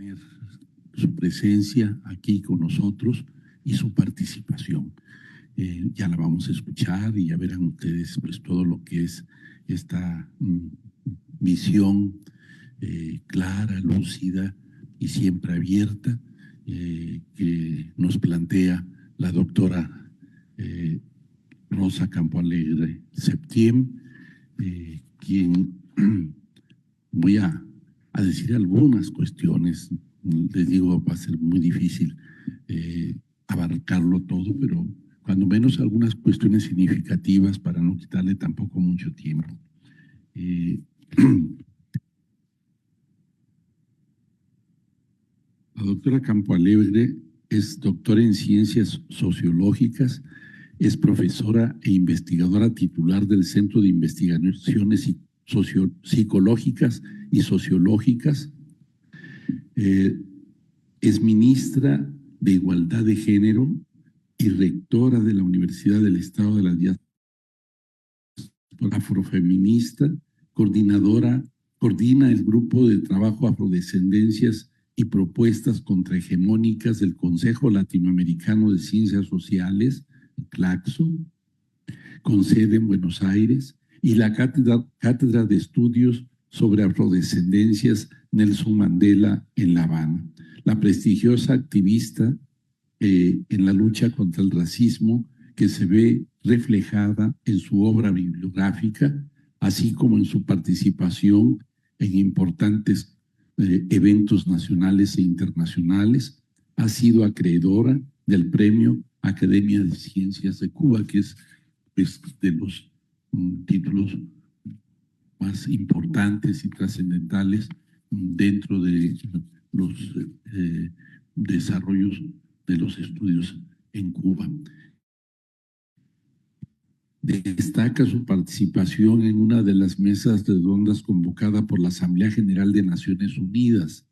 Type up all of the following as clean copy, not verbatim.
tener su presencia aquí con nosotros y su participación. Ya la vamos a escuchar y ya verán ustedes pues todo lo que es esta visión clara, lúcida y siempre abierta que nos plantea la doctora Rosa Campoalegre Septién, quien voy a decir algunas cuestiones. Les digo, va a ser muy difícil abarcarlo todo, pero cuando menos algunas cuestiones significativas para no quitarle tampoco mucho tiempo. La doctora Campoalegre es doctora en Ciencias Sociológicas, es profesora e investigadora titular del Centro de Investigaciones Psicológicas y Sociológicas. Es ministra de Igualdad de Género y rectora de la Universidad del Estado de la Diáspora Afrofeminista, coordina el grupo de trabajo Afrodescendencias y Propuestas Contrahegemónicas del Consejo Latinoamericano de Ciencias Sociales, CLACSO, con sede en Buenos Aires, y la Cátedra de Estudios sobre Afrodescendencias Nelson Mandela en La Habana. La prestigiosa activista en la lucha contra el racismo que se ve reflejada en su obra bibliográfica, así como en su participación en importantes eventos nacionales e internacionales. Ha sido acreedora del Premio Academia de Ciencias de Cuba, que es de los títulos más importantes y trascendentales dentro de los desarrollos de los estudios en Cuba. Destaca su participación en una de las mesas redondas convocada por la Asamblea General de Naciones Unidas,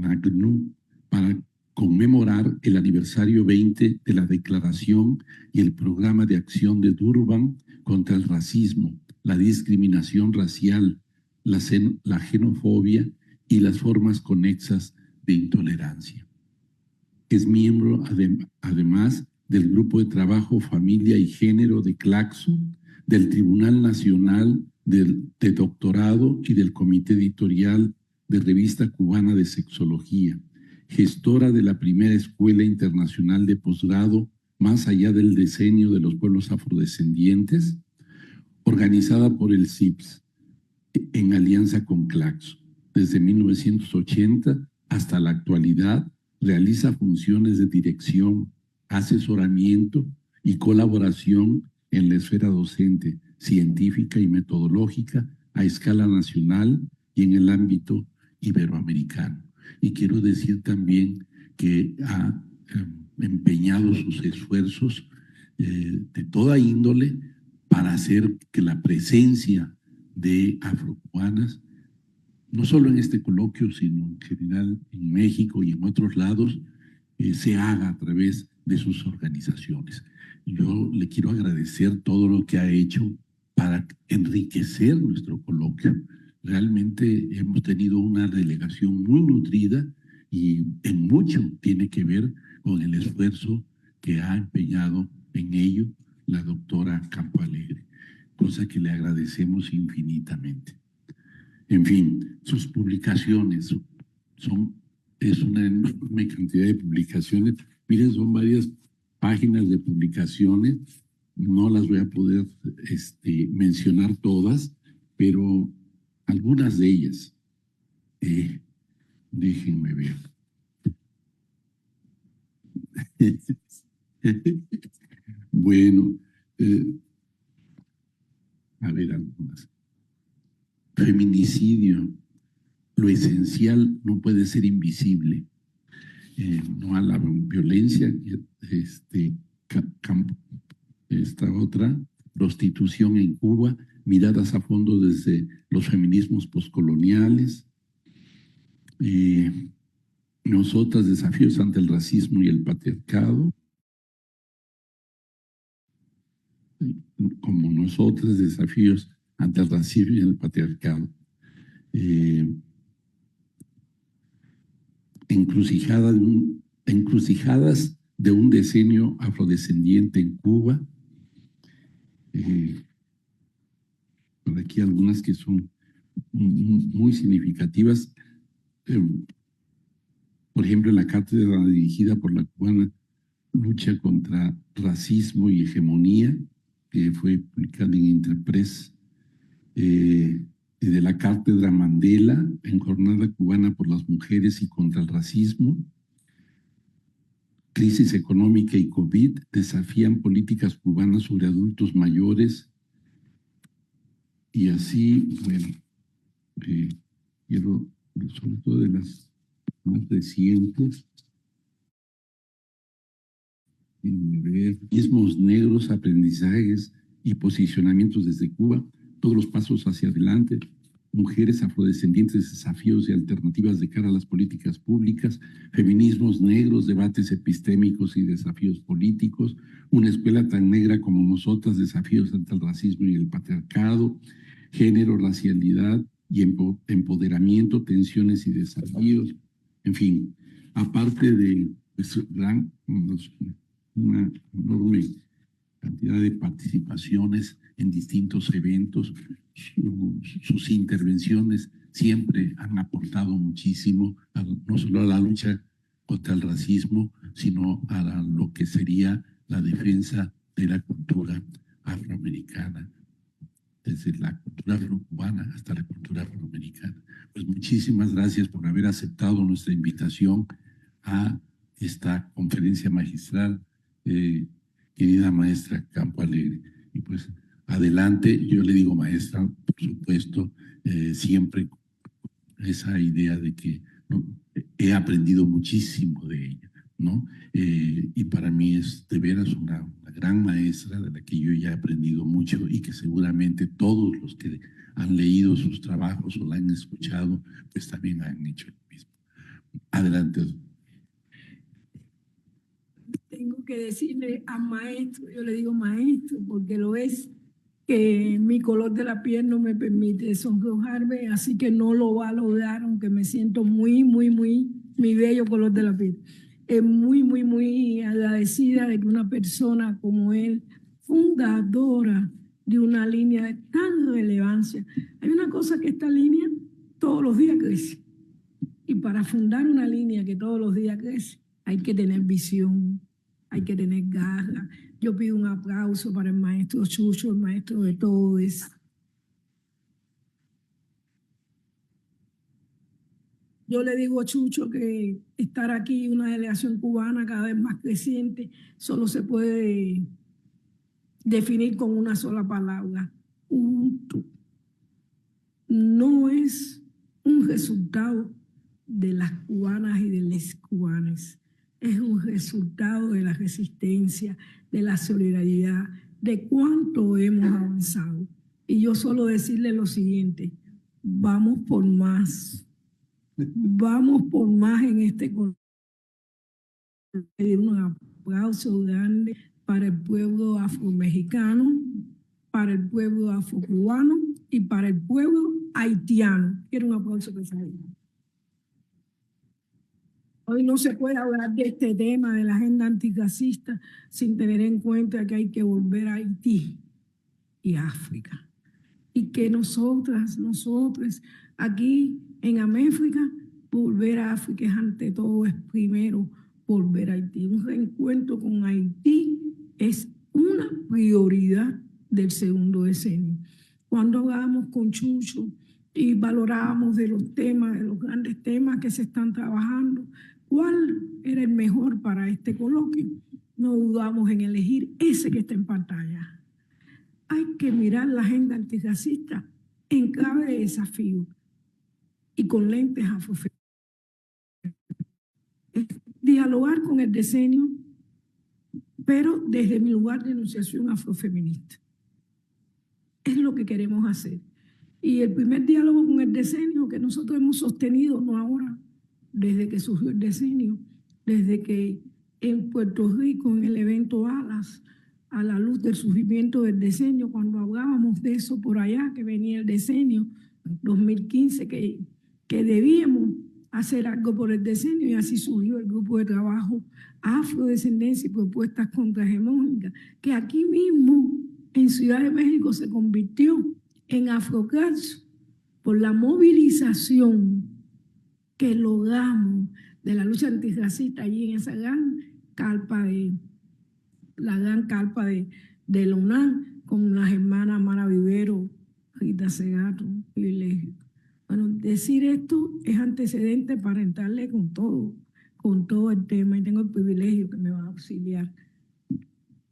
ACNUR, para conmemorar el aniversario 20 de la Declaración y el Programa de Acción de Durban contra el racismo, la discriminación racial, la xenofobia y las formas conexas de intolerancia. Es miembro, además, del Grupo de Trabajo Familia y Género de CLACSO, del Tribunal Nacional de Doctorado y del Comité Editorial de Revista Cubana de Sexología, gestora de la primera Escuela Internacional de Posgrado Más allá del Decenio de los Pueblos Afrodescendientes, organizada por el CIPS en alianza con CLACSO. Desde 1980 hasta la actualidad realiza funciones de dirección, asesoramiento y colaboración en la esfera docente, científica y metodológica a escala nacional y en el ámbito iberoamericano. Y quiero decir también que ha empeñado sus esfuerzos de toda índole para hacer que la presencia de afrocubanas, no solo en este coloquio, sino en general en México y en otros lados, se haga a través de sus organizaciones. Yo le quiero agradecer todo lo que ha hecho para enriquecer nuestro coloquio. Realmente hemos tenido una delegación muy nutrida y en mucho tiene que ver con el esfuerzo que ha empeñado en ello la doctora Campoalegre, cosa que le agradecemos infinitamente. En fin, sus publicaciones es una enorme cantidad de publicaciones. Miren, son varias páginas de publicaciones. No las voy a poder mencionar todas, pero algunas de ellas. Déjenme ver. Bueno, a ver algunas. Feminicidio. Lo esencial no puede ser invisible. No a la violencia. Esta otra, prostitución en Cuba, miradas a fondo desde los feminismos postcoloniales. Nosotras, desafíos ante el racismo y el patriarcado. Como nosotras, desafíos ante el racismo y el patriarcado. encrucijadas de un decenio afrodescendiente en Cuba. Por aquí algunas que son muy significativas. Por ejemplo, la cátedra dirigida por la cubana Lucha contra Racismo y Hegemonía, que fue publicada en Interpress, de la cátedra Mandela en Jornada Cubana por las Mujeres y contra el Racismo. Crisis económica y COVID desafían políticas cubanas sobre adultos mayores. Y así, bueno, quiero, sobre todo de las más recientes, mismos negros, aprendizajes y posicionamientos desde Cuba, todos los pasos hacia adelante, mujeres afrodescendientes, desafíos y alternativas de cara a las políticas públicas, feminismos negros, debates epistémicos y desafíos políticos, una escuela tan negra como nosotras, desafíos ante el racismo y el patriarcado, género, racialidad y empoderamiento, tensiones y desafíos, en fin, aparte de una enorme cantidad de participaciones en distintos eventos. Sus intervenciones siempre han aportado muchísimo, no solo a la lucha contra el racismo, sino a lo que sería la defensa de la cultura afroamericana, desde la cultura afrocubana hasta la cultura afroamericana. Pues muchísimas gracias por haber aceptado nuestra invitación a esta conferencia magistral, querida maestra Campo Alegre. Y pues adelante, yo le digo maestra, por supuesto, siempre esa idea de que ¿no? He aprendido muchísimo de ella, ¿no? Y para mí es de veras una gran maestra de la que yo ya he aprendido mucho y que seguramente todos los que han leído sus trabajos o la han escuchado, pues también han hecho lo mismo. Adelante. Tengo que decirle a maestro, yo le digo maestro porque lo es, que mi color de la piel no me permite sonrojarme, así que no lo va a lograr, aunque me siento muy, mi bello color de la piel. Muy agradecida de que una persona como él, fundadora de una línea de tan relevancia. Hay una cosa que esta línea todos los días crece. Y para fundar una línea que todos los días crece, hay que tener visión, hay que tener garra. Yo pido un aplauso para el maestro Chucho, el maestro de todos. Yo le digo a Chucho que estar aquí, una delegación cubana cada vez más creciente, solo se puede definir con una sola palabra: Ubuntu. No es un resultado de las cubanas y de los cubanos. Es un resultado de la resistencia, de la solidaridad, de cuánto hemos avanzado. Y yo solo decirle lo siguiente: vamos por más. Vamos por más en este contexto. Un aplauso grande para el pueblo afromexicano, para el pueblo afrocubano y para el pueblo haitiano. Quiero un aplauso que se haga. Hoy no se puede hablar de este tema de la agenda antirracista sin tener en cuenta que hay que volver a Haití y África. Y que nosotros aquí en Améfrica, volver a África es ante todo, es primero volver a Haití. Un reencuentro con Haití es una prioridad del segundo decenio. Cuando hablábamos con Chucho y valorábamos de los temas, de los grandes temas que se están trabajando, ¿cuál era el mejor para este coloquio? No dudamos en elegir ese que está en pantalla. Hay que mirar la agenda antirracista en clave de desafío y con lentes afrofeministas. Dialogar con el decenio, pero desde mi lugar de enunciación afrofeminista. Es lo que queremos hacer. Y el primer diálogo con el decenio que nosotros hemos sostenido, no ahora, desde que surgió el decenio, desde que en Puerto Rico, en el evento ALAS, a la luz del surgimiento del decenio, cuando hablábamos de eso por allá, que venía el decenio 2015, que debíamos hacer algo por el decenio, y así surgió el grupo de trabajo Afrodescendencia y Propuestas Contrahegemónicas, que aquí mismo en Ciudad de México se convirtió en Afrocarso por la movilización que logramos de la lucha antirracista allí en esa gran carpa de la UNAM, con las hermanas Mara Vivero, Rita Segato, Privilegio. Bueno, decir esto es antecedente para entrarle con todo el tema, y tengo el privilegio que me va a auxiliar.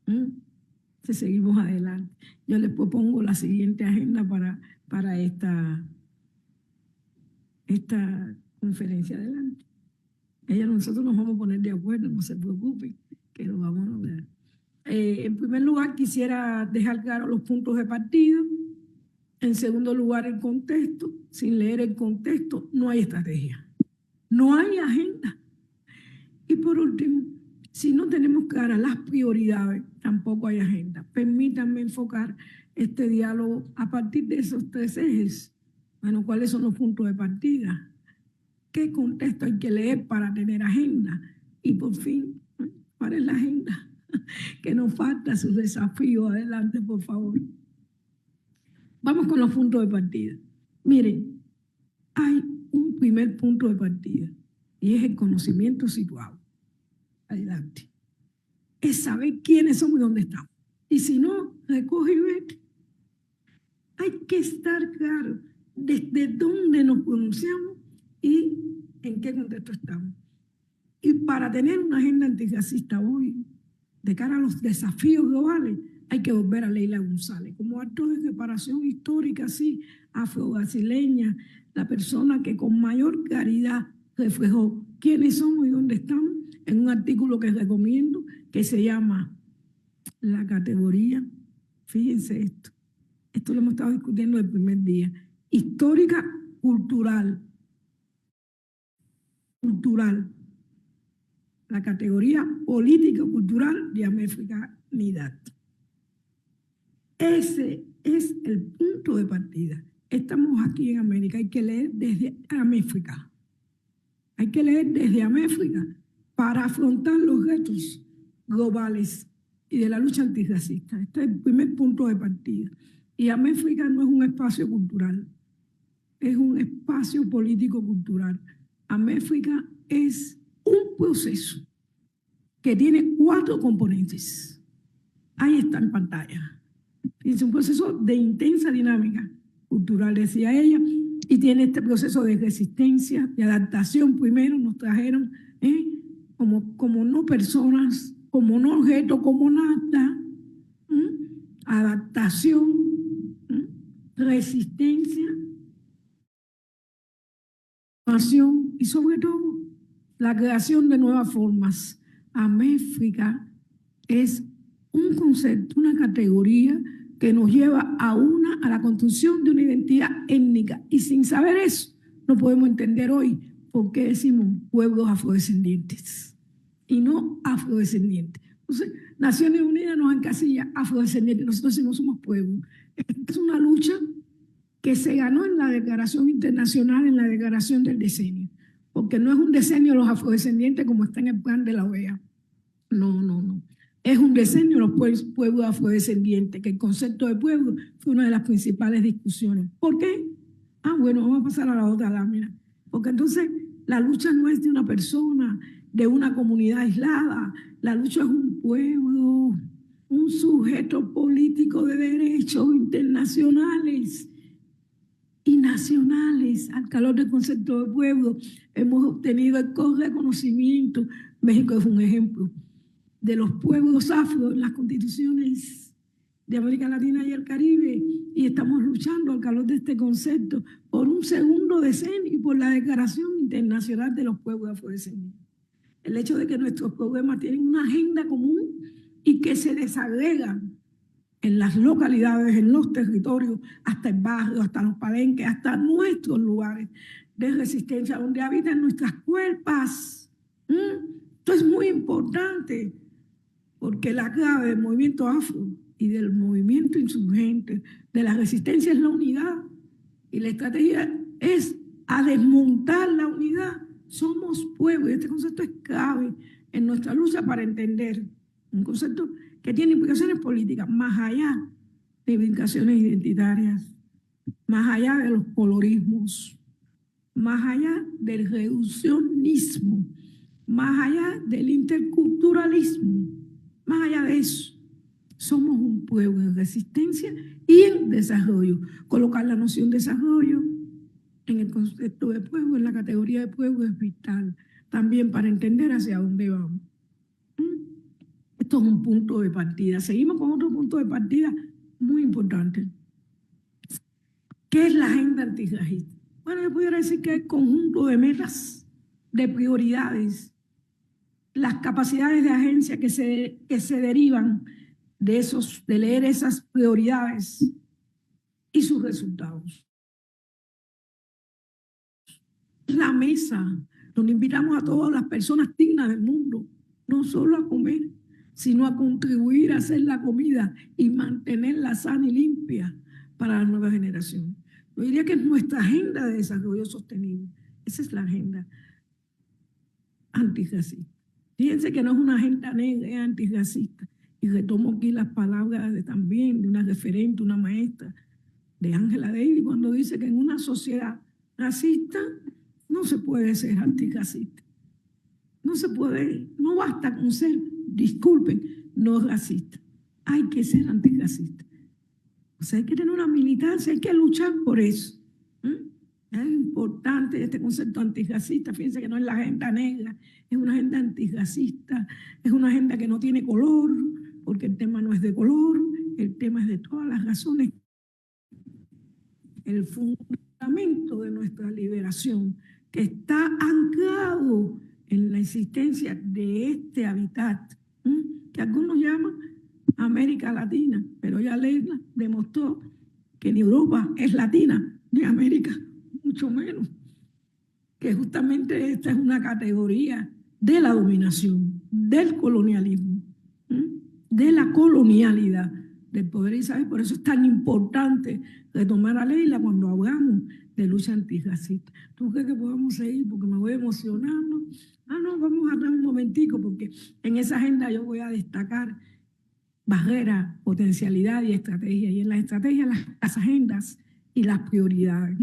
Entonces seguimos adelante. Yo les propongo la siguiente agenda para esta conferencia. Adelante. Nosotros nos vamos a poner de acuerdo, no se preocupen, que lo vamos a lograr. En primer lugar, quisiera dejar claro los puntos de partida. En segundo lugar, el contexto. Sin leer el contexto, no hay estrategia, no hay agenda. Y por último, si no tenemos claras las prioridades, tampoco hay agenda. Permítanme enfocar este diálogo a partir de esos tres ejes. Bueno, ¿cuáles son los puntos de partida? ¿Qué contexto hay que leer para tener agenda? Y por fin, ¿cuál es la agenda? Que nos falta sus desafíos. Adelante, por favor. Vamos con los puntos de partida. Miren, hay un primer punto de partida y es el conocimiento situado. Adelante. Es saber quiénes somos y dónde estamos. Y si no, recoge y vete. Hay que estar claro desde dónde nos pronunciamos y en qué contexto estamos. Y para tener una agenda antirracista hoy, de cara a los desafíos globales, hay que volver a Leila González como acto de reparación histórica, así, afro-brasileña, la persona que con mayor claridad reflejó quiénes somos y dónde estamos, en un artículo que recomiendo, que se llama La categoría, fíjense esto lo hemos estado discutiendo el primer día, histórica cultural, la categoría política cultural de americanidad. Ese es el punto de partida. Estamos aquí en América, hay que leer desde América. Hay que leer desde América para afrontar los retos globales y de la lucha antirracista. Este es el primer punto de partida. Y América no es un espacio cultural, es un espacio político-cultural. América es un proceso que tiene 4 componentes. Ahí está en pantalla. Es un proceso de intensa dinámica cultural, decía ella, y tiene este proceso de resistencia, de adaptación. Primero nos trajeron como no personas, como no objetos, como nada, adaptación, resistencia, y sobre todo la creación de nuevas formas. América es un concepto, una categoría que nos lleva a la construcción de una identidad étnica, y sin saber eso no podemos entender hoy por qué decimos pueblos afrodescendientes y no afrodescendientes. Entonces, Naciones Unidas nos encasilla afrodescendientes, nosotros no somos pueblos. Es una lucha que se ganó en la Declaración Internacional, en la Declaración del Decenio, porque no es un decenio los afrodescendientes como está en el plan de la OEA. No. Es un decenio los pueblos afrodescendientes, que el concepto de pueblo fue una de las principales discusiones. ¿Por qué? Bueno, vamos a pasar a la otra lámina. Porque entonces la lucha no es de una persona, de una comunidad aislada. La lucha es un pueblo, un sujeto político de derechos internacionales y nacionales. Al calor del concepto de pueblo hemos obtenido el reconocimiento. México es un ejemplo de los pueblos afro en las constituciones de América Latina y el Caribe, y estamos luchando al calor de este concepto por un segundo decenio y por la Declaración Internacional de los Pueblos Afrodescendientes. El hecho de que nuestros problemas tienen una agenda común y que se desagregan en las localidades, en los territorios, hasta el barrio, hasta los palenques, hasta nuestros lugares de resistencia, donde habitan nuestras cuerpas. Esto es muy importante, porque la clave del movimiento afro y del movimiento insurgente, de la resistencia, es la unidad. Y la estrategia es a desmontar la unidad somos pueblo, y este concepto es clave en nuestra lucha para entender un concepto que tiene implicaciones políticas, más allá de implicaciones identitarias, más allá de los colorismos, más allá del reduccionismo, más allá del interculturalismo, más allá de eso. Somos un pueblo en resistencia y en desarrollo. Colocar la noción de desarrollo en el concepto de pueblo, en la categoría de pueblo, es vital también para entender hacia dónde vamos. Esto es un punto de partida. Seguimos con otro punto de partida muy importante. ¿Qué es la agenda antirracista? Bueno, yo pudiera decir que es el conjunto de metas, de prioridades, las capacidades de agencia que se derivan de leer esas prioridades y sus resultados. La mesa donde invitamos a todas las personas dignas del mundo, no solo a comer, sino a contribuir a hacer la comida y mantenerla sana y limpia para la nueva generación. Yo diría que es nuestra agenda de desarrollo sostenible. Esa es la agenda antirracista. Fíjense que no es una agenda negra, es antirracista. Y retomo aquí las palabras también de una referente, una maestra, de Angela Davis, cuando dice que en una sociedad racista no se puede ser antirracista. No se puede, no basta con ser, disculpen, no racista. Hay que ser antirracista. O sea, hay que tener una militancia, hay que luchar por eso. Es importante este concepto antirracista. Fíjense que no es la agenda negra, es una agenda antirracista, es una agenda que no tiene color, porque el tema no es de color, el tema es de todas las razones. El fundamento de nuestra liberación, que está anclado en la existencia de este hábitat, que algunos llaman América Latina, pero ya Leila demostró que ni Europa es latina, ni América, mucho menos, que justamente esta es una categoría de la dominación, del colonialismo, de la colonialidad del poder Isabel. Por eso es tan importante retomar a Leila cuando hablamos de lucha antirracista. ¿Tú crees que podemos seguir? Porque me voy emocionando. No, vamos a dar un momentico, porque en esa agenda yo voy a destacar barreras, potencialidad y estrategia. Y en las estrategias, las agendas y las prioridades.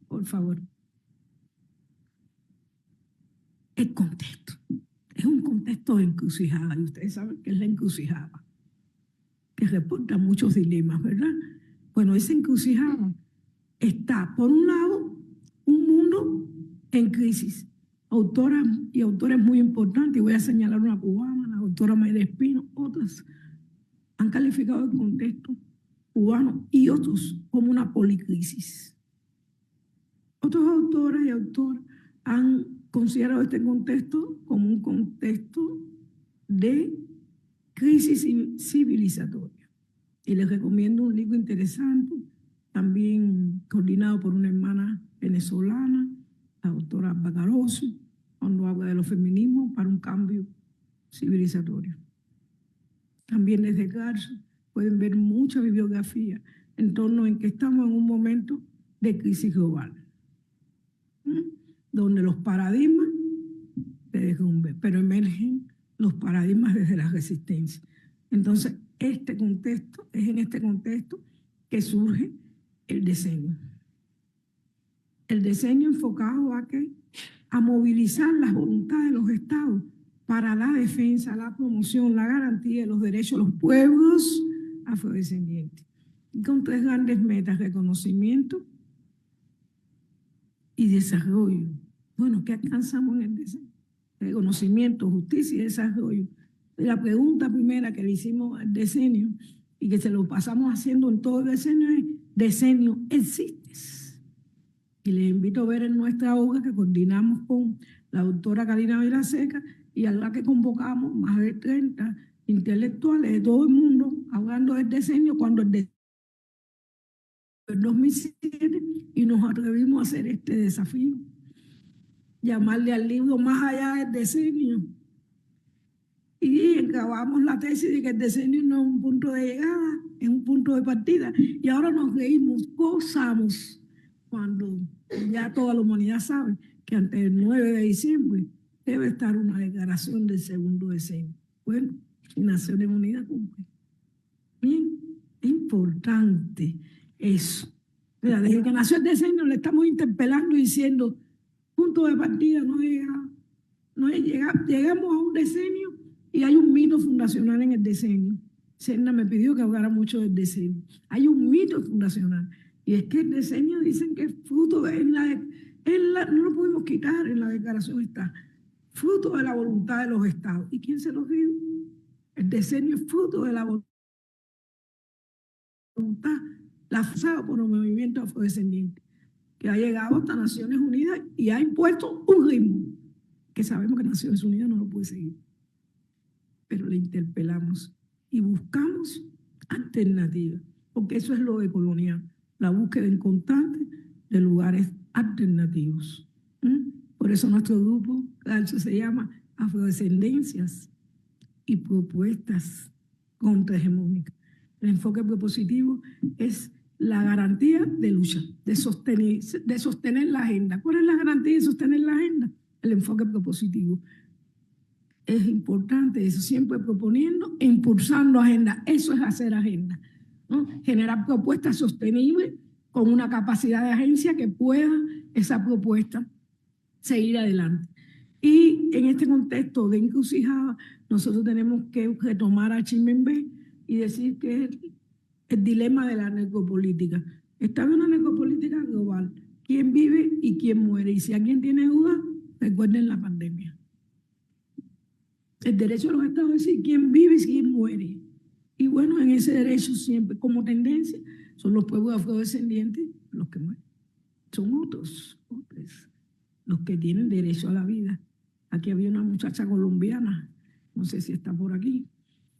Por favor. El contexto. Es un contexto de encrucijada, y ustedes saben que es la encrucijada, que reporta muchos dilemas, ¿verdad? Bueno, esa encrucijada está, por un lado, un mundo en crisis. Autoras y autores muy importantes, y voy a señalar una cubana, la doctora Mayra Espino, otras han calificado el contexto cubano y otros como una policrisis. Otros autoras y autores han considerado este contexto como un contexto de crisis civilizatoria. Y les recomiendo un libro interesante, también coordinado por una hermana venezolana, la doctora Bacaroso, cuando habla de los feminismos para un cambio civilizatorio. También desde Garza pueden ver mucha bibliografía en torno en que estamos en un momento de crisis global, donde los paradigmas se derrumben, pero emergen los paradigmas desde la resistencia. Entonces, es en este contexto que surge el diseño. El diseño enfocado a movilizar las voluntades de los estados para la defensa, la promoción, la garantía de los derechos de los pueblos afrodescendientes. Y con tres grandes metas: reconocimiento y desarrollo. Bueno, ¿qué alcanzamos en el diseño? Reconocimiento, justicia y desarrollo. La pregunta primera que le hicimos al decenio y que se lo pasamos haciendo en todo el decenio es: ¿decenio existes? Y les invito a ver en nuestra obra que coordinamos con la doctora Karina Vilaseca y a la que convocamos más de 30 intelectuales de todo el mundo hablando del decenio cuando el 2007, y nos atrevimos a hacer este desafío, llamarle al libro Más allá del decenio. Y acabamos la tesis de que el decenio no es un punto de llegada, es un punto de partida. Y ahora nos reímos, gozamos, cuando ya toda la humanidad sabe que que antes del 9 de diciembre debe estar una declaración del segundo decenio. Bueno, y Naciones Unidas cumple. Bien, es importante eso. Mira, desde que nació el decenio le estamos interpelando y diciendo, punto de partida llegamos a un decenio y hay un mito fundacional en el decenio. Serna me pidió que hablara mucho del decenio. Hay un mito fundacional y es que el decenio dicen que es fruto de no lo pudimos quitar, en la declaración está, fruto de la voluntad de los estados. ¿Y quién se los dijo? El decenio es fruto de la voluntad lanzado por los movimientos afrodescendientes, que ha llegado hasta Naciones Unidas y ha impuesto un ritmo que sabemos que Naciones Unidas no lo puede seguir. Pero le interpelamos y buscamos alternativas, porque eso es lo de colonial, la búsqueda inconstante de lugares alternativos. Por eso nuestro grupo se llama Afrodescendencias y Propuestas Contrahegemónicas. El enfoque propositivo es la garantía de lucha, de sostener la agenda. ¿Cuál es la garantía de sostener la agenda? El enfoque propositivo. Es importante eso, siempre proponiendo e impulsando agenda. Eso es hacer agenda, ¿no? Generar propuestas sostenibles con una capacidad de agencia que pueda esa propuesta seguir adelante. Y en este contexto de encrucijada, nosotros tenemos que retomar a Chimembé y decir que es el dilema de la necropolítica. Está bien una necropolítica global. ¿Quién vive y quién muere? Y si alguien tiene dudas, recuerden la pandemia. El derecho de los estados es decir quién vive y quién muere. Y bueno, en ese derecho siempre, como tendencia, son los pueblos afrodescendientes los que mueren. Son otros los que tienen derecho a la vida. Aquí había una muchacha colombiana, no sé si está por aquí.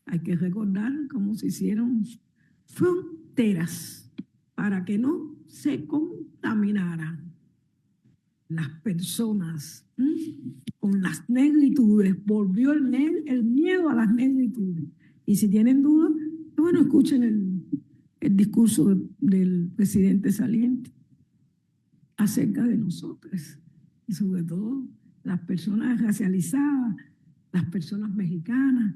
Hay que recordar cómo se hicieron fronteras para que no se contaminaran las personas con las negritudes. Volvió el miedo a las negritudes. Y si tienen dudas, bueno, escuchen el discurso del presidente saliente acerca de nosotros y sobre todo las personas racializadas, las personas mexicanas,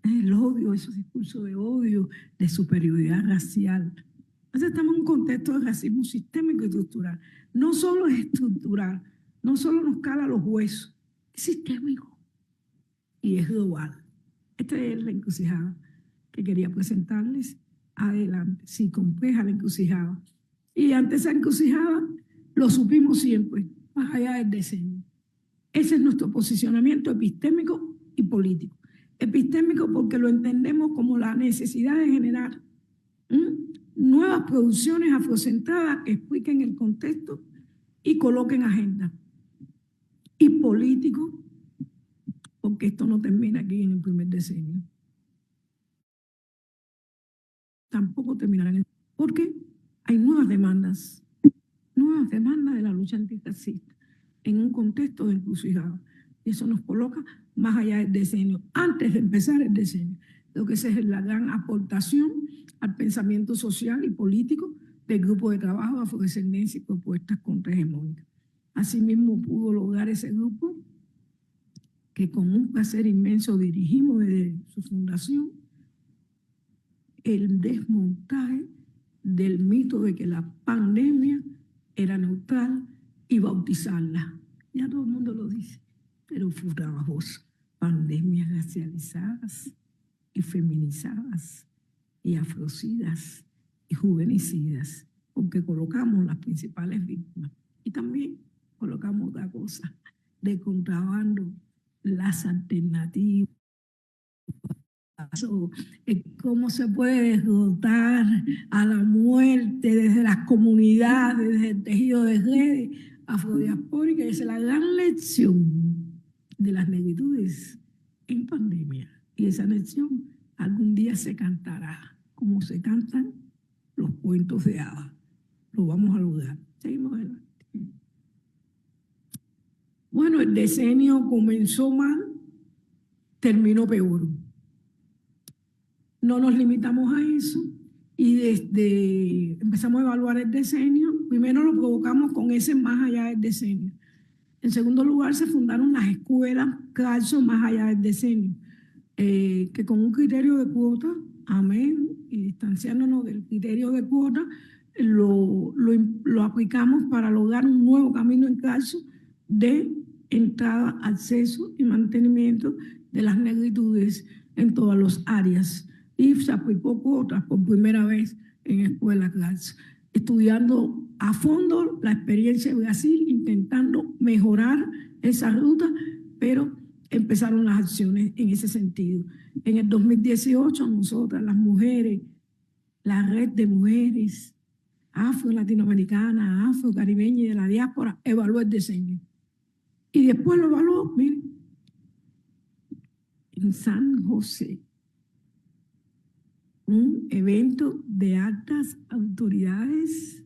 el odio, esos discursos de odio, de superioridad racial. Entonces estamos en un contexto de racismo sistémico y estructural. No solo es estructural, no solo nos cala los huesos, es sistémico y es global. Esta es la encrucijada que quería presentarles. Adelante, sí, compleja la encrucijada. Y ante esa encrucijada lo supimos siempre, más allá del decenio. Ese es nuestro posicionamiento epistémico y político. Epistémico porque lo entendemos como la necesidad de generar nuevas producciones afrocentradas que expliquen el contexto y coloquen agenda. Y político porque esto no termina aquí en el primer decenio. Tampoco terminará en el... Porque hay nuevas demandas de la lucha antirracista en un contexto de encrucijada. Y eso nos coloca más allá del decenio, antes de empezar el decenio. Lo que esa es la gran aportación al pensamiento social y político del grupo de trabajo Afrodescendencia y Propuestas Contrahegemónicas. Asimismo pudo lograr ese grupo, que con un placer inmenso dirigimos desde su fundación, el desmontaje del mito de que la pandemia era neutral y bautizarla. Ya todo el mundo lo dice, pero fue trabajoso. Pandemias racializadas y feminizadas y afrocidas y juvenicidas, porque colocamos las principales víctimas y también colocamos otra cosa de contrabando, las alternativas. Cómo se puede derrotar a la muerte desde las comunidades, desde el tejido de redes afrodiaspóricas. Esa es la gran lección de las negritudes en pandemia. Y esa lección algún día se cantará, como se cantan los cuentos de hadas. Lo vamos a lograr. Seguimos adelante. Bueno, el decenio comenzó mal, terminó peor. No nos limitamos a eso y desde empezamos a evaluar el decenio. Primero lo provocamos con ese más allá del decenio. En segundo lugar, se fundaron las escuelas Carso más allá del decenio, que con un criterio de cuota, amén, y distanciándonos del criterio de cuota, lo aplicamos para lograr un nuevo camino en Carso de entrada, acceso y mantenimiento de las negritudes en todas las áreas. Y se aplicó cuotas por primera vez en Escuela Carso, estudiando a fondo la experiencia de Brasil, intentando mejorar esa ruta, pero empezaron las acciones en ese sentido. En el 2018, nosotras, las mujeres, la red de mujeres afro-latinoamericanas, afro-caribeñas y de la diáspora, evaluó el diseño. Y después lo evaluó, miren, en San José, un evento de altas autoridades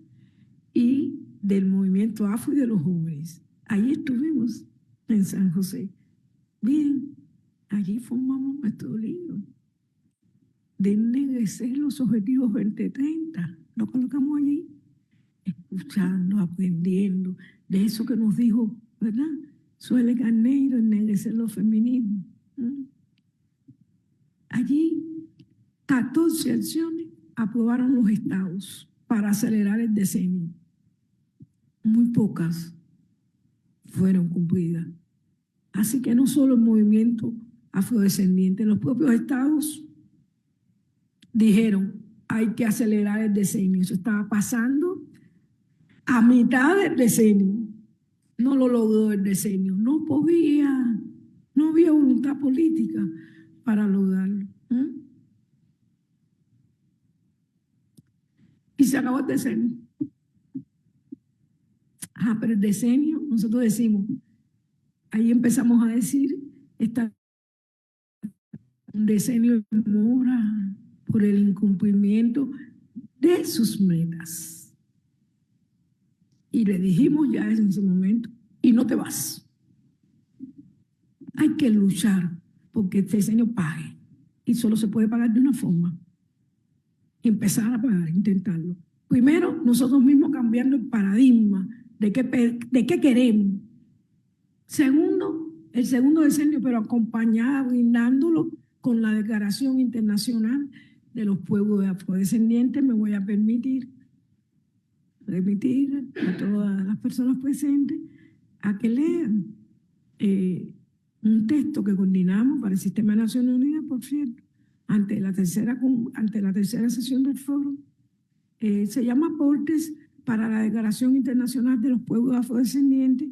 y del movimiento afro y de los jóvenes. Ahí estuvimos en San José. Bien, allí formamos nuestro libro de ennegrecer los objetivos 2030. Lo colocamos allí, escuchando, aprendiendo de eso que nos dijo, ¿verdad? Suele Carneiro, ennegrecer los feminismos. Allí 14 acciones aprobaron los estados para acelerar el decenio. Muy pocas fueron cumplidas. Así que no solo el movimiento afrodescendiente, los propios estados dijeron, hay que acelerar el decenio. Eso estaba pasando a mitad del decenio. No lo logró el decenio. No había voluntad política para lograrlo. Y se acabó el decenio. Pero el decenio, nosotros decimos, ahí empezamos a decir, está un decenio de mora por el incumplimiento de sus metas. Y le dijimos ya en ese momento, y no te vas. Hay que luchar porque este decenio pague. Y solo se puede pagar de una forma. Empezar a pagar, intentarlo. Primero, nosotros mismos cambiando el paradigma de qué queremos. Segundo, el segundo decenio, pero acompañado, brindándolo con la Declaración Internacional de los Pueblos Afrodescendientes. Me voy a permitir a todas las personas presentes a que lean un texto que coordinamos para el Sistema de Naciones Unidas, por cierto, ante la tercera sesión del foro. Se llama Aportes para la Declaración Internacional de los Pueblos Afrodescendientes.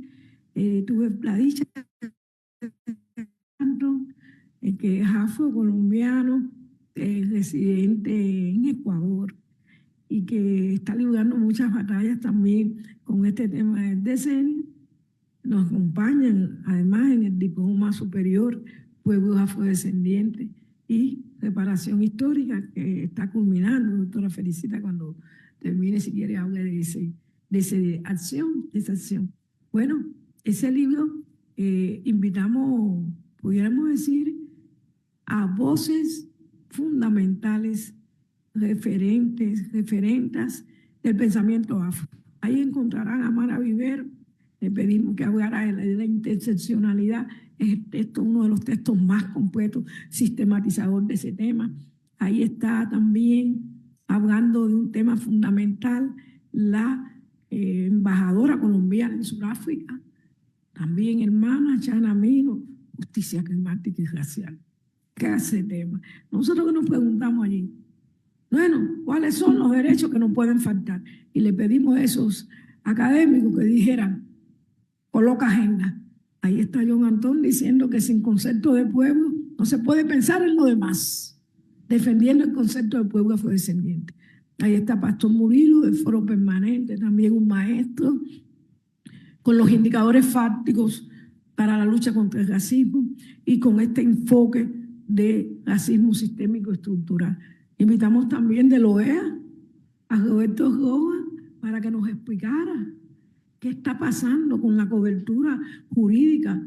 Tuve la dicha que es afro-colombiano, residente en Ecuador, y que está librando muchas batallas también con este tema del decenio. Nos acompañan además en el diploma superior Pueblos Afrodescendientes y Reparación Histórica, que está culminando. Doctora, felicita cuando termine, si quiere, hable de esa acción. Bueno, ese libro invitamos, pudiéramos decir, a voces fundamentales, referentas del pensamiento afro. Ahí encontrarán a Mara Vivero. Le pedimos que hablara de la interseccionalidad. Es uno de los textos más completos, sistematizador de ese tema. Ahí está también hablando de un tema fundamental, la embajadora colombiana en Sudáfrica, también hermana Chana Mino, justicia climática y racial. ¿Qué hace tema? Nosotros que nos preguntamos allí, bueno, ¿cuáles son los derechos que no pueden faltar? Y le pedimos a esos académicos que dijeran, coloca agenda. Ahí está John Antón diciendo que sin concepto de pueblo no se puede pensar en lo demás, defendiendo el concepto de pueblo afrodescendiente. Ahí está Pastor Murillo del Foro Permanente, también un maestro, con los indicadores fácticos para la lucha contra el racismo y con este enfoque de racismo sistémico estructural. Invitamos también de la OEA a Roberto Rojas para que nos explicara qué está pasando con la cobertura jurídica,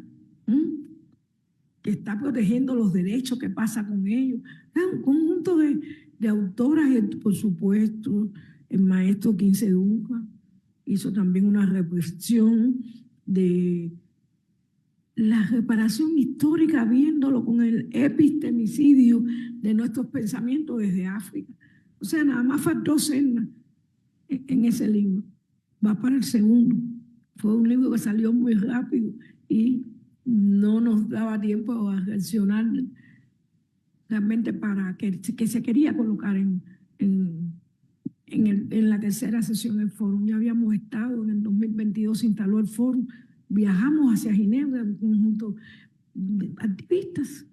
que está protegiendo los derechos, qué pasa con ellos. Es un conjunto de autoras y, por supuesto, el maestro Quince Dunca hizo también una reflexión de la reparación histórica viéndolo con el epistemicidio de nuestros pensamientos desde África. O sea, nada más faltó Serna en ese libro. Va para el segundo. Fue un libro que salió muy rápido y no nos daba tiempo a reaccionar realmente para que se quería colocar en la tercera sesión del foro. Ya habíamos estado, en el 2022 se instaló el foro, viajamos hacia Ginebra, un conjunto de activistas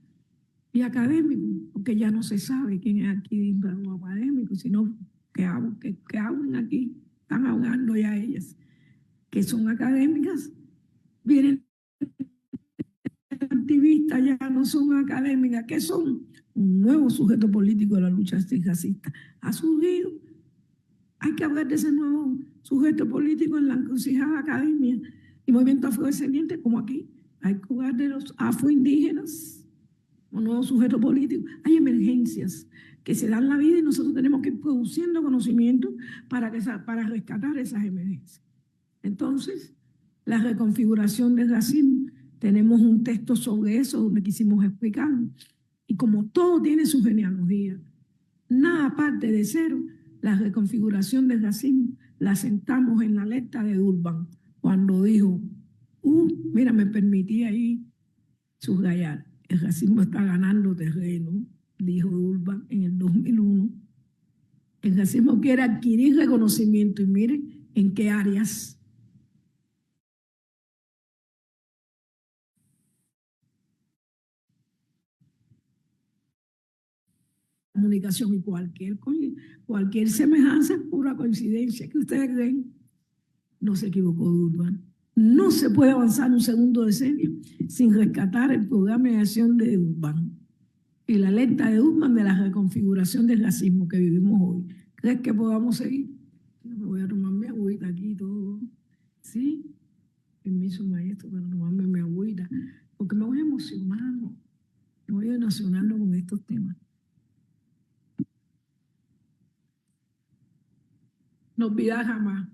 y académicos, porque ya no se sabe quién es aquí los académicos, sino que hablan aquí, están hablando ya ellas, que son académicas, vienen activistas, ya no son académicas, que son un nuevo sujeto político de la lucha antirracista. Ha surgido. Hay que hablar de ese nuevo sujeto político en la encrucijada academia y movimiento afrodescendiente, como aquí. Hay que hablar de los afroindígenas, un nuevo sujeto político. Hay emergencias que se dan la vida y nosotros tenemos que ir produciendo conocimiento para rescatar esas emergencias. Entonces, la reconfiguración del racismo, tenemos un texto sobre eso donde quisimos explicarlo. Y como todo tiene su genealogía, nada parte de cero, la reconfiguración del racismo la sentamos en la alerta de Durban, cuando dijo, mira, me permití ahí subrayar, el racismo está ganando terreno, dijo Durban en el 2001. El racismo quiere adquirir reconocimiento y miren en qué áreas. Comunicación y cualquier semejanza es pura coincidencia. ¿Qué ustedes creen? No se equivocó Durban. No se puede avanzar un segundo decenio sin rescatar el programa de acción de Durban y la alerta de Durban de la reconfiguración del racismo que vivimos hoy. ¿Crees que podamos seguir? Me voy a tomar mi agüita aquí y todo. ¿Sí? Permiso, maestro, para tomarme mi agüita. Porque me voy emocionando. Me voy emocionando con estos temas. No olvidar jamás,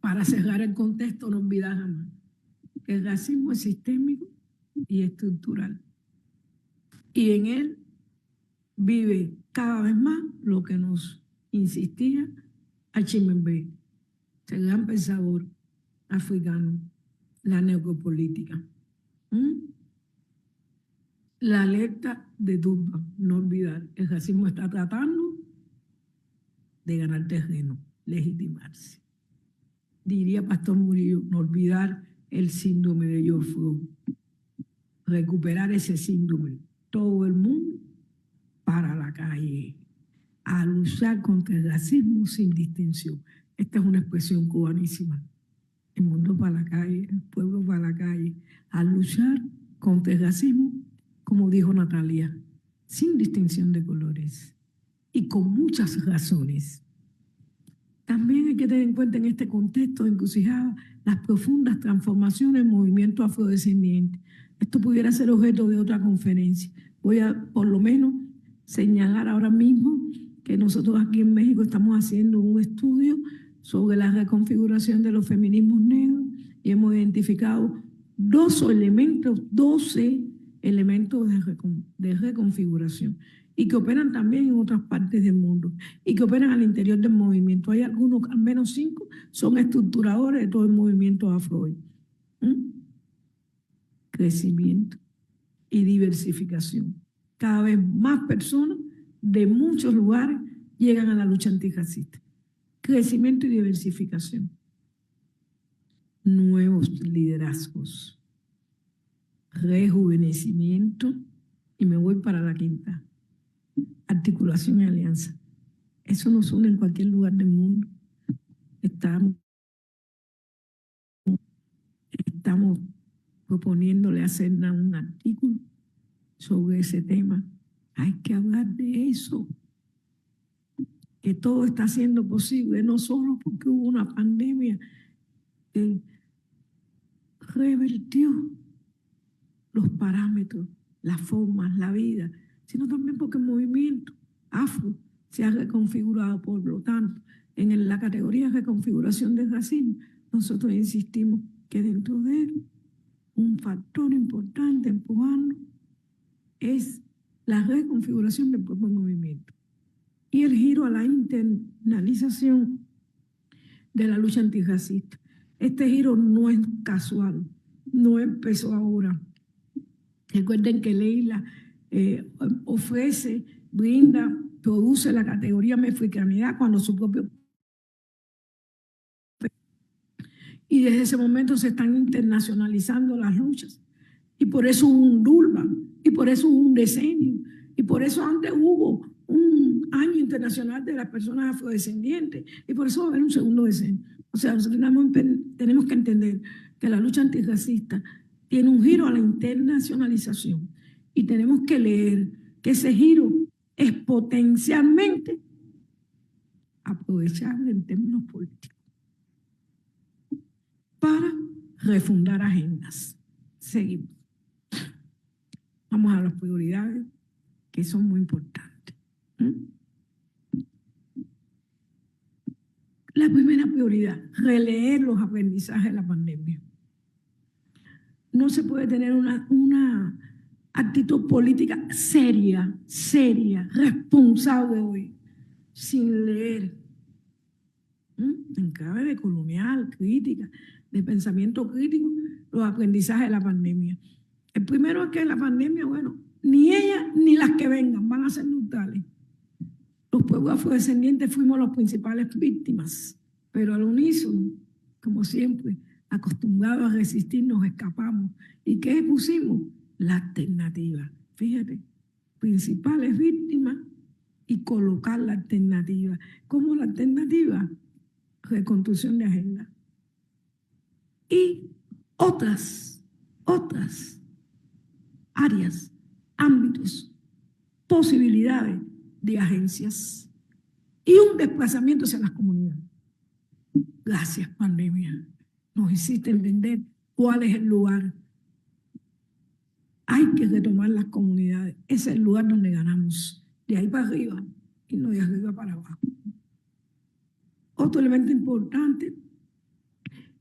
para cerrar el contexto, no olvidar jamás que el racismo es sistémico y estructural. Y en él vive cada vez más lo que nos insistía Achimembe, el gran pensador africano, la neopolítica. La alerta de Durban, no olvidar, el racismo está tratando de ganar terreno, legitimarse. Diría Pastor Murillo, no olvidar el síndrome de George Floyd, recuperar ese síndrome, todo el mundo para la calle, a luchar contra el racismo sin distinción. Esta es una expresión cubanísima. El mundo para la calle, el pueblo para la calle, a luchar contra el racismo, como dijo Natalia, sin distinción de colores y con muchas razones. También hay que tener en cuenta en este contexto de encrucijada las profundas transformaciones del movimiento afrodescendiente. Esto pudiera ser objeto de otra conferencia. Voy a, por lo menos, señalar ahora mismo que nosotros aquí en México estamos haciendo un estudio sobre la reconfiguración de los feminismos negros y hemos identificado 12 elementos de reconfiguración y que operan también en otras partes del mundo y que operan al interior del movimiento. Hay algunos, al menos 5, son estructuradores de todo el movimiento afro. Crecimiento y diversificación. Cada vez más personas de muchos lugares llegan a la lucha antirracista. Crecimiento y diversificación. Nuevos liderazgos. Rejuvenecimiento. Y me voy para la quinta. Articulación y alianza. Eso nos une en cualquier lugar del mundo. Estamos proponiéndole hacer un artículo sobre ese tema. Hay que hablar de eso. Que todo está siendo posible, no solo porque hubo una pandemia que revertió los parámetros, las formas, la vida, sino también porque el movimiento afro se ha reconfigurado. Por lo tanto, en la categoría de reconfiguración del racismo, nosotros insistimos que dentro de él un factor importante empujando es la reconfiguración del propio movimiento y el giro a la internalización de la lucha antirracista. Este giro no es casual, no empezó ahora. Recuerden que Leila ofrece, brinda, produce la categoría mexicanidad cuando su propio... Y desde ese momento se están internacionalizando las luchas. Y por eso hubo un Durban, y por eso hubo un decenio, y por eso antes hubo un año internacional de las personas afrodescendientes, y por eso va a haber un segundo decenio. O sea, nosotros tenemos que entender que la lucha antirracista tiene un giro a la internacionalización, y tenemos que leer que ese giro es potencialmente aprovechable en términos políticos para refundar agendas. Seguimos. Vamos a las prioridades que son muy importantes. La primera prioridad, releer los aprendizajes de la pandemia. No se puede tener una actitud política seria, responsable hoy, sin leer, en clave de colonial, crítica, de pensamiento crítico, los aprendizajes de la pandemia. El primero es que la pandemia, bueno, ni ella ni las que vengan van a ser neutrales. Los pueblos afrodescendientes fuimos las principales víctimas, pero al unísono, como siempre, acostumbrados a resistir, nos escapamos. ¿Y qué pusimos? La alternativa. Fíjate, principales víctimas y colocar la alternativa. ¿Cómo la alternativa? Reconstrucción de agenda. Y otras áreas, ámbitos, posibilidades de agencias y un desplazamiento hacia las comunidades. Gracias, pandemia. Nos hiciste entender cuál es el lugar. Hay que retomar las comunidades. Ese es el lugar donde ganamos. De ahí para arriba y no de arriba para abajo. Otro elemento importante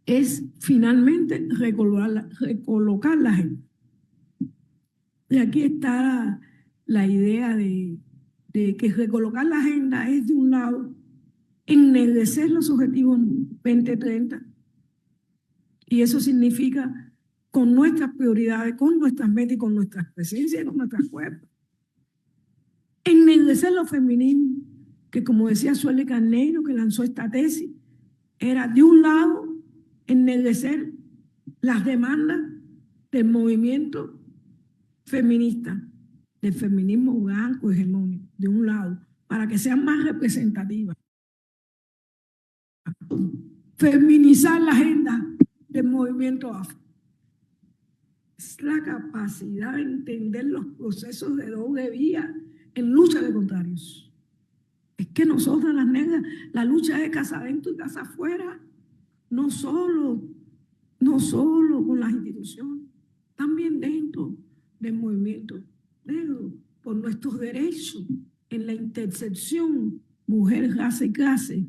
es finalmente recolocar la agenda. Y aquí está la idea de que recolocar la agenda es, de un lado, ennegrecer los objetivos 2030, y eso significa con nuestras prioridades, con nuestras metas y con nuestras presencias y con nuestras cuerpos. Ennegrecer los feminismos, que como decía Suele Carneiro, que lanzó esta tesis, era de un lado ennegrecer las demandas del movimiento feminista, del feminismo blanco hegemónico, de un lado, para que sean más representativas. Feminizar la agenda del movimiento afro. Es la capacidad de entender los procesos de doble vía en lucha de contrarios. Es que nosotras las negras, la lucha es casa adentro y casa afuera, no solo con las instituciones, también dentro del movimiento negro, por nuestros derechos en la intersección mujer, raza y clase,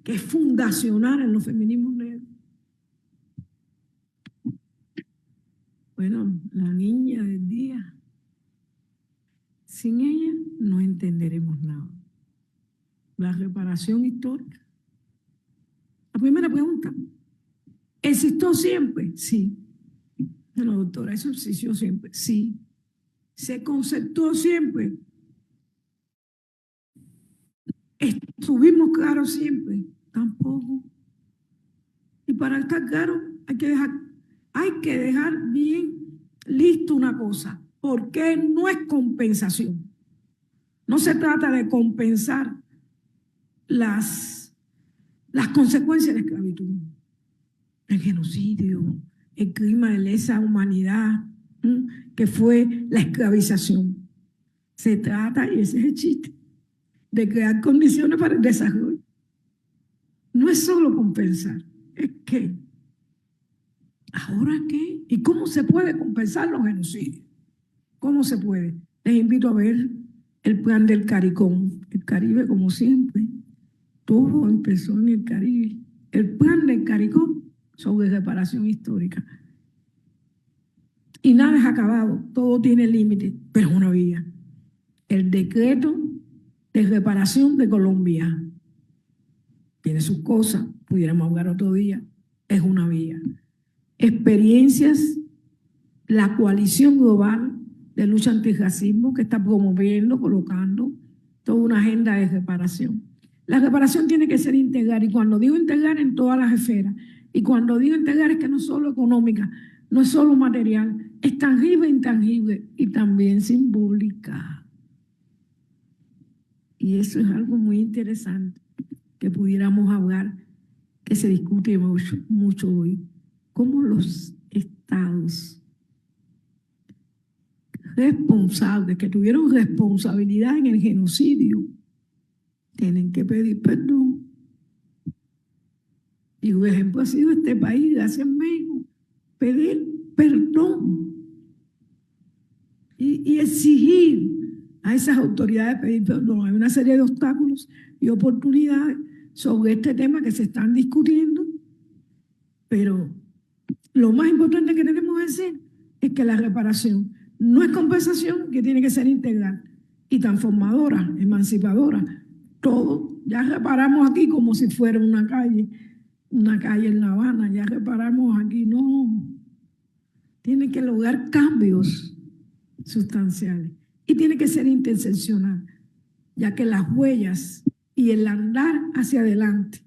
que es fundacional en los feminismos negros. Bueno, la niña del día. Sin ella no entenderemos nada. La reparación histórica. La primera pregunta, ¿existió siempre? Sí. Bueno, doctora, ¿eso existió siempre? Sí. ¿Se concertó siempre? ¿Estuvimos claros siempre? Tampoco. Y para estar claro hay que dejar bien listo una cosa, porque no es compensación. No se trata de compensar las consecuencias de la esclavitud, el genocidio, el crimen de lesa humanidad, que fue la esclavización. Se trata, y ese es el chiste, de crear condiciones para el desarrollo. No es solo compensar, es que, ¿ahora qué? ¿Y cómo se puede compensar los genocidios? ¿Cómo se puede? Les invito a ver el plan del CARICOM. El Caribe, como siempre, todo empezó en el Caribe. El plan del CARICOM sobre reparación histórica. Y nada es acabado, todo tiene límite, pero es una vía. El decreto de reparación de Colombia tiene sus cosas, pudiéramos hablar otro día, es una vía. Experiencias, la coalición global de lucha antirracismo que está promoviendo, colocando toda una agenda de reparación. La reparación tiene que ser integral, y cuando digo integral, en todas las esferas. Y cuando digo integral es que no es solo económica, no es solo material, es tangible e intangible y también simbólica. Y eso es algo muy interesante que pudiéramos hablar, que se discute mucho hoy. Cómo los estados responsables, que tuvieron responsabilidad en el genocidio, tienen que pedir perdón. Y un ejemplo ha sido este país, gracias a México, pedir perdón y exigir a esas autoridades pedir perdón. Hay una serie de obstáculos y oportunidades sobre este tema que se están discutiendo, pero lo más importante que tenemos que decir es que la reparación no es compensación, que tiene que ser integral y transformadora, emancipadora. Todo, ya reparamos aquí como si fuera una calle en La Habana, ya reparamos aquí, no. Tiene que lograr cambios sustanciales y tiene que ser interseccional, ya que las huellas y el andar hacia adelante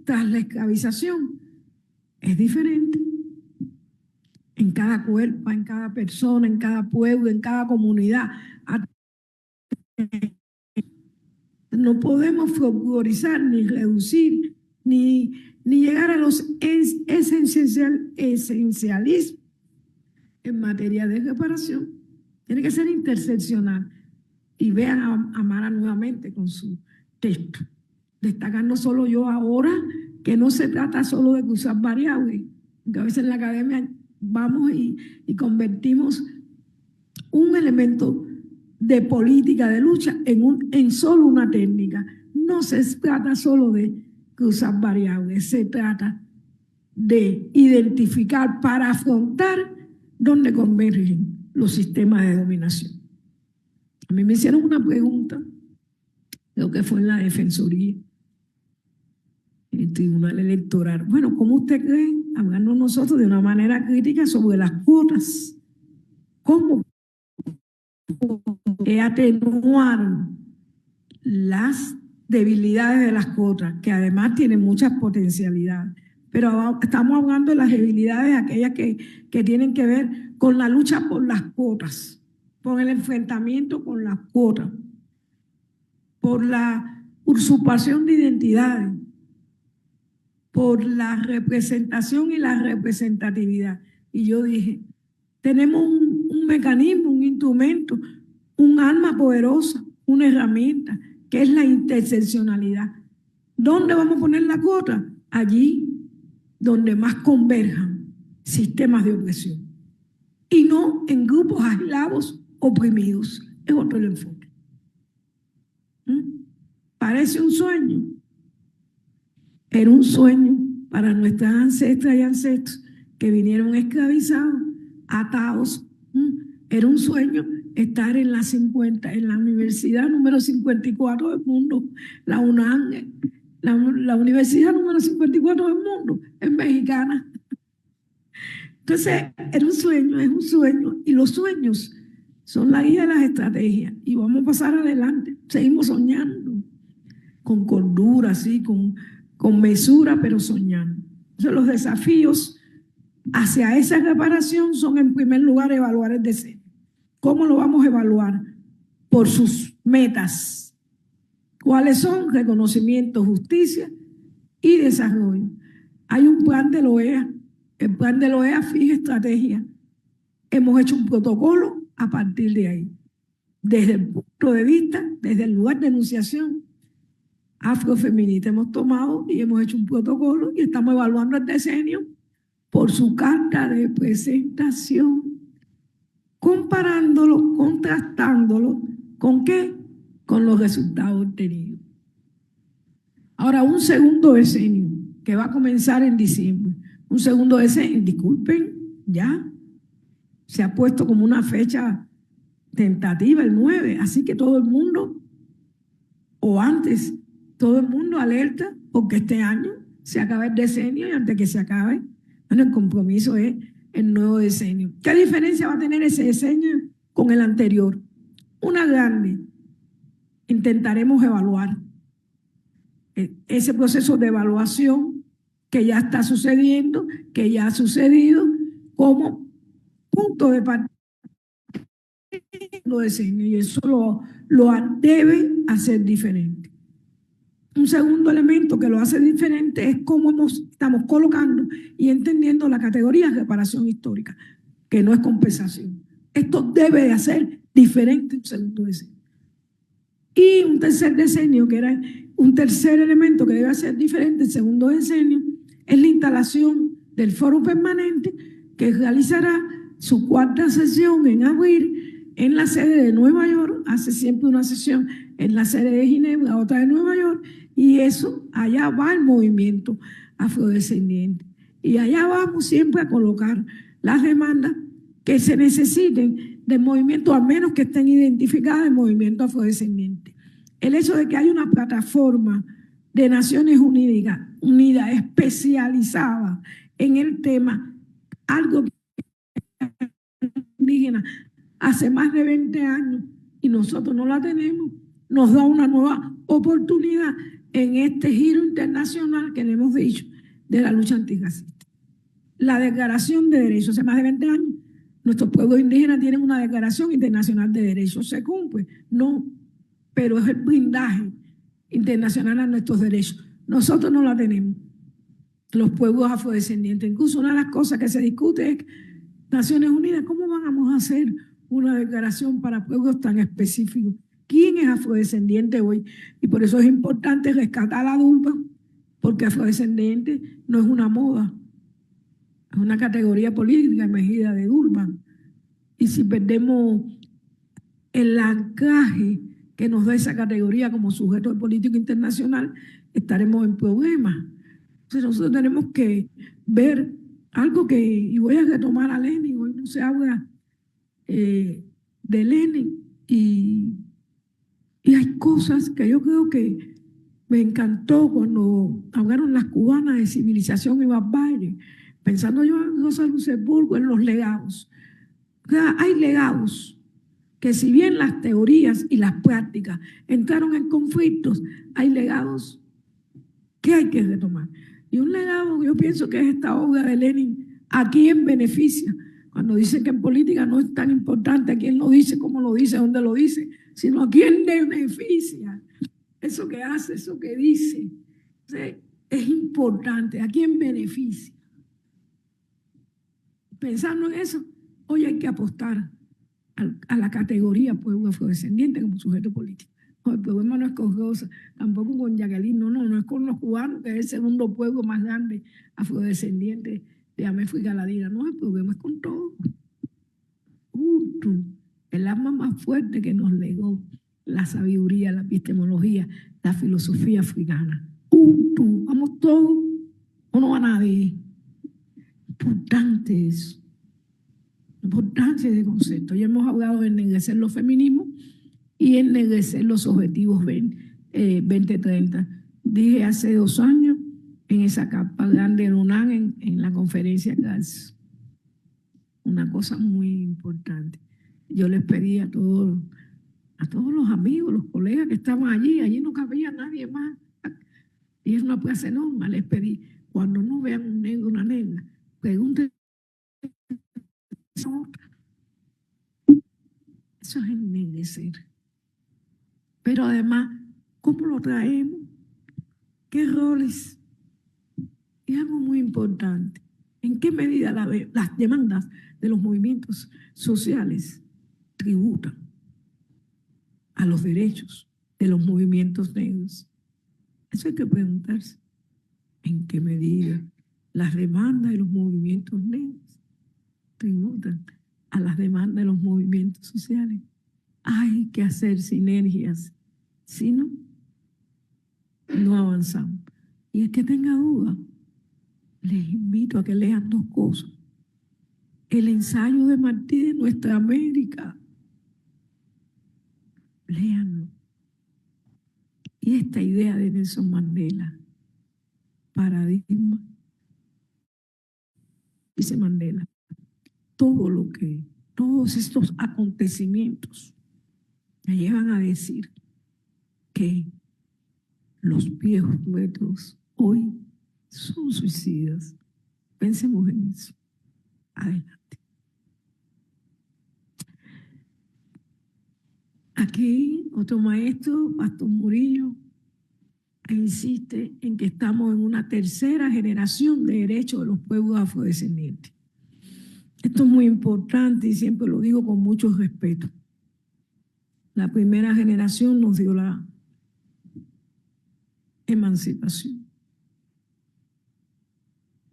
tras la esclavización es diferente en cada cuerpo, en cada persona, en cada pueblo, en cada comunidad. No podemos folclorizar, ni reducir, ni llegar a los esencialismos en materia de reparación. Tiene que ser interseccional. Y vean a Mara nuevamente con su texto, destacando solo yo ahora que no se trata solo de cruzar variables, que a veces en la academia vamos y convertimos un elemento de política de lucha en solo una técnica. No se trata solo de cruzar variables, se trata de identificar para afrontar dónde convergen los sistemas de dominación. A mí me hicieron una pregunta, lo que fue en la Defensoría, en el Tribunal Electoral. Bueno, ¿cómo usted cree, hablando nosotros de una manera crítica sobre las cuotas, cómo atenuaron las debilidades de las cuotas, que además tienen muchas potencialidades? Pero estamos hablando de las debilidades, aquellas que tienen que ver con la lucha por las cuotas, por el enfrentamiento con las cuotas, por la usurpación de identidades, por la representación y la representatividad. Y yo dije, tenemos un mecanismo, un instrumento, un arma poderosa, una herramienta, que es la interseccionalidad. ¿Dónde vamos a poner la cuota? Allí donde más converjan sistemas de opresión, y no en grupos aislados oprimidos. Es otro el enfoque. Parece un sueño. Era un sueño para nuestras ancestras y ancestros que vinieron esclavizados, atados. Era un sueño estar en la universidad número 54 del mundo, la UNAM, la universidad número 54 del mundo, es mexicana. Entonces, era un sueño, es un sueño, y los sueños son la guía de las estrategias, y vamos a pasar adelante. Seguimos soñando, con cordura, sí, con mesura, pero soñando. Entonces, los desafíos hacia esa reparación son, en primer lugar, evaluar el decenio. ¿Cómo lo vamos a evaluar? Por sus metas. ¿Cuáles son? Reconocimiento, justicia y desarrollo. Hay un plan de la OEA. El plan de la OEA fija estrategia. Hemos hecho un protocolo a partir de ahí. Desde el punto de vista, desde el lugar de enunciación afrofeminista, hemos tomado y hemos hecho un protocolo y estamos evaluando el decenio por su carta de presentación, comparándolo, contrastándolo, ¿con qué? Con los resultados obtenidos. Ahora, un segundo decenio que va a comenzar en diciembre. Un segundo decenio, disculpen, ya. se ha puesto como una fecha tentativa, el 9, así que todo el mundo, o antes, todo el mundo alerta porque este año se acaba el decenio y antes que se acabe, bueno, el compromiso es el nuevo decenio. ¿Qué diferencia va a tener ese decenio con el anterior? Una grande. Intentaremos evaluar ese proceso de evaluación que ya está sucediendo, que ya ha sucedido, como punto de partida decenio, y eso lo debe hacer diferente. Un segundo elemento que lo hace diferente es cómo estamos colocando y entendiendo la categoría de reparación histórica, que no es compensación. Esto debe de hacer diferente un segundo decenio. Y un tercer decenio, que era un tercer elemento que debe hacer diferente el segundo decenio, es la instalación del foro permanente que realizará su cuarta sesión en abril en la sede de Nueva York. Hace siempre una sesión en la sede de Ginebra, otra de Nueva York, y eso, allá va el movimiento afrodescendiente. Y allá vamos siempre a colocar las demandas que se necesiten del movimiento, al menos que estén identificadas del movimiento afrodescendiente. El hecho de que haya una plataforma de Naciones Unidas especializada en el tema, algo que indígena hace más de 20 años y nosotros no la tenemos, nos da una nueva oportunidad en este giro internacional que le hemos dicho de la lucha antirracista. La Declaración de Derechos, hace más de 20 años, nuestros pueblos indígenas tienen una Declaración Internacional de Derechos. ¿Se cumple? No, pero es el blindaje internacional a nuestros derechos. Nosotros no la tenemos, los pueblos afrodescendientes. Incluso una de las cosas que se discute es Naciones Unidas, ¿cómo vamos a hacer una declaración para pueblos tan específicos? ¿Quién es afrodescendiente hoy? Y por eso es importante rescatar a Durban, porque afrodescendiente no es una moda, es una categoría política emergida de Durban. Y si perdemos el anclaje que nos da esa categoría como sujeto político internacional, estaremos en problemas. Entonces nosotros tenemos que ver algo que, y voy a retomar a Lenin, hoy no se habla de Lenin, y hay cosas que yo creo que me encantó cuando hablaron las cubanas de civilización y barbarie, pensando yo en Rosa Luxemburgo, en los legados. O sea, hay legados que, si bien las teorías y las prácticas entraron en conflictos, hay legados que hay que retomar. Y un legado, yo pienso que es esta obra de Lenin, ¿a quién beneficia? Cuando dicen que en política no es tan importante a quién lo dice, cómo lo dice, dónde lo dice, sino a quién beneficia. Eso que hace, eso que dice, es importante, ¿a quién beneficia? Pensando en eso, hoy hay que apostar a la categoría pueblo afrodescendiente como sujeto político. No, el problema no es con Rosa, tampoco con Jacqueline, no es con los cubanos, que es el segundo pueblo más grande afrodescendiente de América Latina. No, el problema es con todos. El arma más fuerte que nos legó la sabiduría, la epistemología, la filosofía africana. Vamos todos o no va nadie. Importante eso. Importancia de concepto. Ya hemos hablado de ennegrecer los feminismos y ennegrecer los objetivos 2030. Dije hace 2 años en esa capa grande de UNAM, en la conferencia GALS, una cosa muy importante. Yo les pedí a todos los amigos, los colegas que estaban allí no cabía nadie más, y es una plaza enorme. Les pedí, cuando no vean un negro, una negra, pregunten. Eso es ennegrecer. Pero además, ¿cómo lo traemos? ¿Qué roles? Y algo muy importante, ¿en qué medida las demandas de los movimientos sociales tributan a los derechos de los movimientos negros? Eso hay que preguntarse. ¿En qué medida las demandas de los movimientos negros tributan a las demandas de los movimientos sociales? Hay que hacer sinergias, si no, no avanzamos. Y el que tenga duda, les invito a que lean 2 cosas. el ensayo de Martí de Nuestra América. Léanlo. Y esta idea de Nelson Mandela, paradigma, dice Mandela, todos estos acontecimientos me llevan a decir que los viejos métodos hoy son suicidas. Pensemos en eso. Adelante. Aquí otro maestro, Pastor Murillo, insiste en que estamos en una tercera generación de derechos de los pueblos afrodescendientes. Esto es muy importante y siempre lo digo con mucho respeto. La primera generación nos dio la emancipación.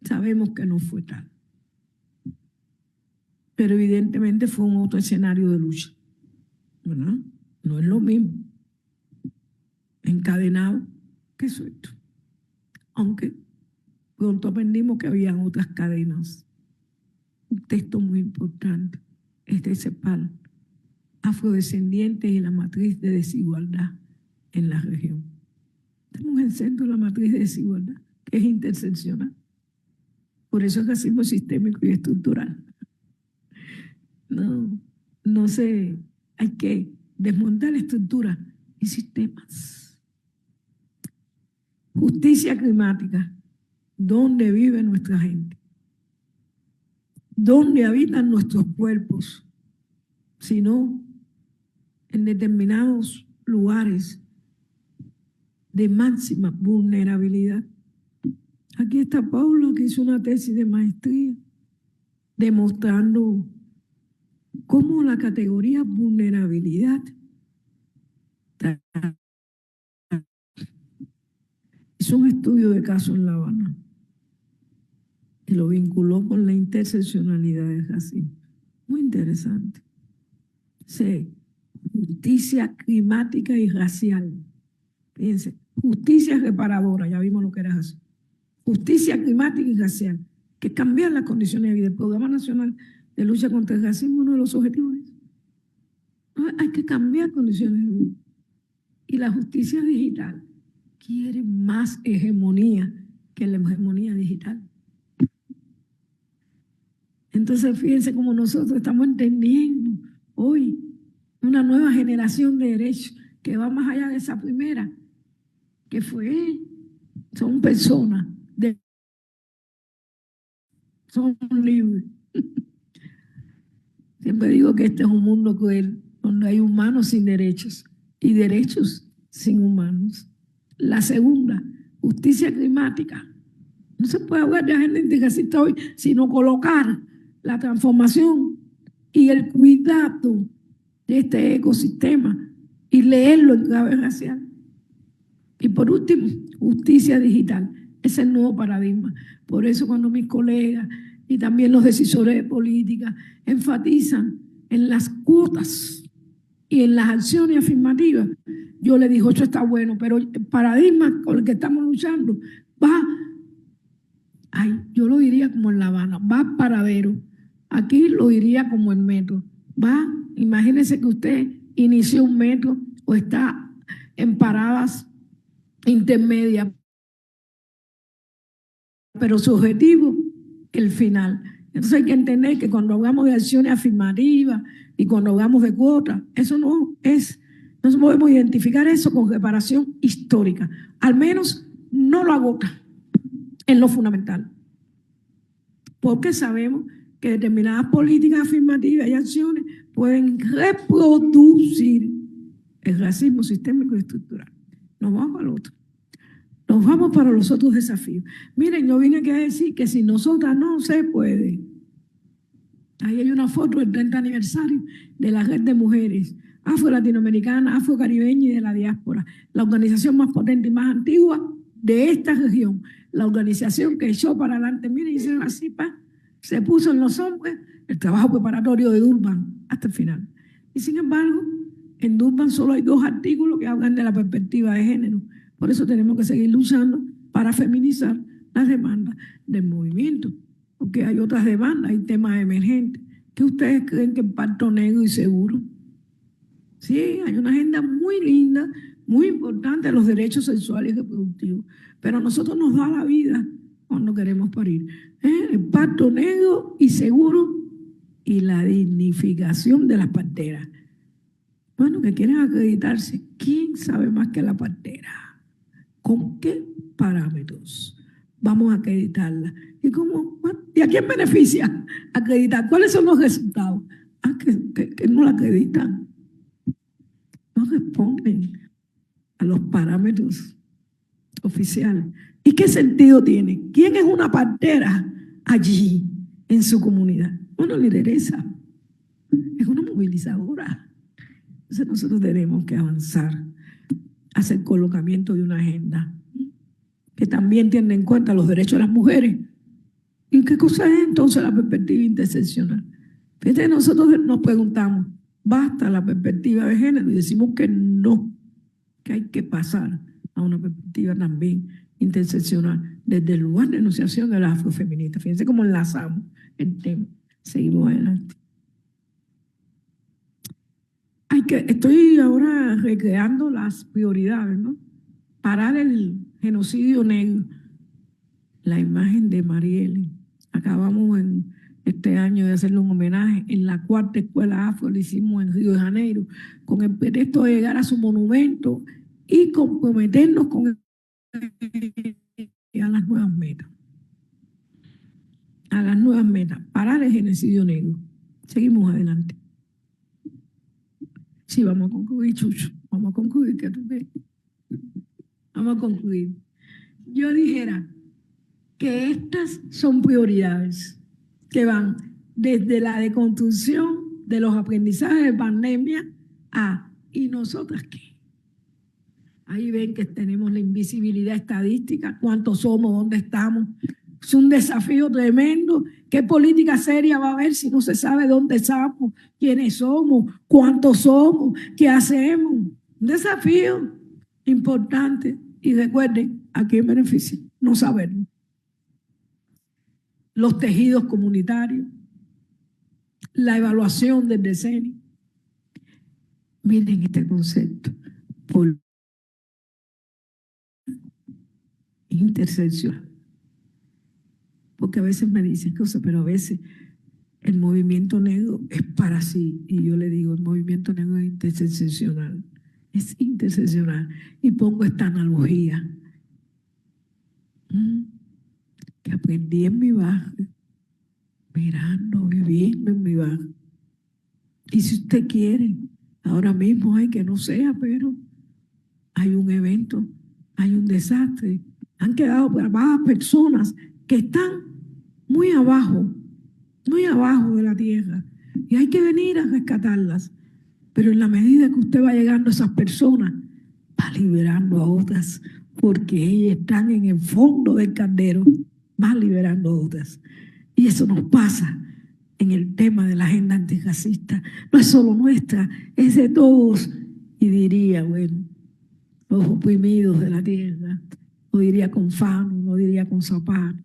Sabemos que no fue tal, pero evidentemente fue un otro escenario de lucha, ¿verdad? No es lo mismo encadenado que suelto, aunque pronto aprendimos que había otras cadenas. Un texto muy importante es de CEPAL, afrodescendientes y la matriz de desigualdad en la región. Tenemos en el centro la matriz de desigualdad, que es interseccional. Por eso es racismo sistémico y estructural. No sé, hay que desmontar estructuras y sistemas. Justicia climática. ¿Dónde vive nuestra gente? ¿Dónde habitan nuestros cuerpos? Si no, en determinados lugares de máxima vulnerabilidad. Aquí está Paulo, que hizo una tesis de maestría demostrando cómo la categoría vulnerabilidad hizo un estudio de caso en La Habana y lo vinculó con la interseccionalidad del racismo. Muy interesante. Sí, justicia climática y racial. Fíjense, justicia reparadora, ya vimos lo que era eso. Justicia climática y racial, que es cambiar las condiciones de vida. El Programa Nacional de Lucha contra el Racismo, uno de los objetivos es hay que cambiar condiciones de vida. Y la justicia digital quiere más hegemonía que la hegemonía digital. Entonces, fíjense cómo nosotros estamos entendiendo hoy una nueva generación de derechos que va más allá de esa primera, que son personas, son libres. Siempre digo que este es un mundo cruel, donde hay humanos sin derechos y derechos sin humanos. La segunda, justicia climática. No se puede hablar de agenda antirracista hoy, sino colocar la transformación y el cuidado de este ecosistema y leerlo en clave racial. Y por último, justicia digital. Ese es el nuevo paradigma. Por eso cuando mis colegas y también los decisores de política enfatizan en las cuotas y en las acciones afirmativas, yo le digo, esto está bueno, pero el paradigma con el que estamos luchando va, yo lo diría como en La Habana, va paradero. Aquí lo diría como el metro. Imagínense que usted inició un metro o está en paradas intermedias, pero su objetivo, el final. Entonces hay que entender que cuando hablamos de acciones afirmativas y cuando hablamos de cuotas, eso no podemos identificar eso con reparación histórica. Al menos no lo agota en lo fundamental. Porque sabemos que determinadas políticas afirmativas y acciones pueden reproducir el racismo sistémico y estructural. Nos vamos al otro. Nos vamos para los otros desafíos. Miren, yo vine aquí a decir que sin nosotras no se puede. Ahí hay una foto del 30 aniversario de la red de mujeres afro-latinoamericanas, afro-caribeñas y de la diáspora. La organización más potente y más antigua de esta región. La organización que echó para adelante, miren, hicieron así, se puso en los hombres el trabajo preparatorio de Durban hasta el final. Y sin embargo, en Durban solo hay 2 artículos que hablan de la perspectiva de género. Por eso tenemos que seguir luchando para feminizar las demandas del movimiento. porque hay otras demandas, hay temas emergentes. ¿Qué ustedes creen que el pacto negro y seguro? Sí, hay una agenda muy linda, muy importante, los derechos sexuales y reproductivos, pero a nosotros nos da la vida cuando queremos parir. El pacto negro y seguro y la dignificación de las parteras. Bueno, que quieren acreditarse. ¿Quién sabe más que la partera? ¿Con qué parámetros vamos a acreditarla? ¿Y cómo? Bueno, ¿y a quién beneficia acreditar? ¿Cuáles son los resultados? Que no la acreditan. No responden a los parámetros oficiales. ¿Y qué sentido tiene? ¿Quién es una partera allí en su comunidad? Una lideresa, es una movilizadora. Entonces nosotros tenemos que avanzar hacia el colocamiento de una agenda que también tiene en cuenta los derechos de las mujeres. ¿Y qué cosa es entonces la perspectiva interseccional? Fíjate, nosotros nos preguntamos, ¿basta la perspectiva de género? Y decimos que no, que hay que pasar a una perspectiva también interseccional desde el lugar de enunciación de las afrofeministas. Fíjense cómo enlazamos el tema. Seguimos adelante. Estoy ahora recreando las prioridades, ¿no? Parar el genocidio negro. La imagen de Marielle. Acabamos en este año de hacerle un homenaje en la 4ª escuela afro, lo hicimos en Río de Janeiro, con el pretexto de llegar a su monumento y comprometernos con a las nuevas metas. A las nuevas metas. Parar el genocidio negro. Seguimos adelante. Sí, vamos a concluir, Chucho. Vamos a concluir, ¿qué tú crees? Vamos a concluir. Yo dijera que estas son prioridades que van desde la deconstrucción de los aprendizajes de pandemia a ¿y nosotras qué? Ahí ven que tenemos la invisibilidad estadística, cuántos somos, dónde estamos. Es un desafío tremendo. ¿Qué política seria va a haber si no se sabe dónde estamos, quiénes somos, cuántos somos, qué hacemos? Un desafío importante. Y recuerden, ¿a quién beneficia? No saberlo. Los tejidos comunitarios, la evaluación del decenio. Miren este concepto. Interseccional. Porque a veces me dicen cosas, pero a veces el movimiento negro es para sí. Y yo le digo, el movimiento negro es interseccional. Es interseccional. Y pongo esta analogía que aprendí en mi barrio, mirando, viviendo en mi barrio. Y si usted quiere, ahora mismo hay que no sea, pero hay un evento, hay un desastre. Han quedado grabadas personas que están muy abajo de la tierra. Y hay que venir a rescatarlas. Pero en la medida que usted va llegando a esas personas, va liberando a otras, porque ellas están en el fondo del caldero, va liberando a otras. Y eso nos pasa en el tema de la agenda antirracista. No es solo nuestra, es de todos. Y diría, bueno, los oprimidos de la tierra, lo diría con Fano, lo diría con Zapata,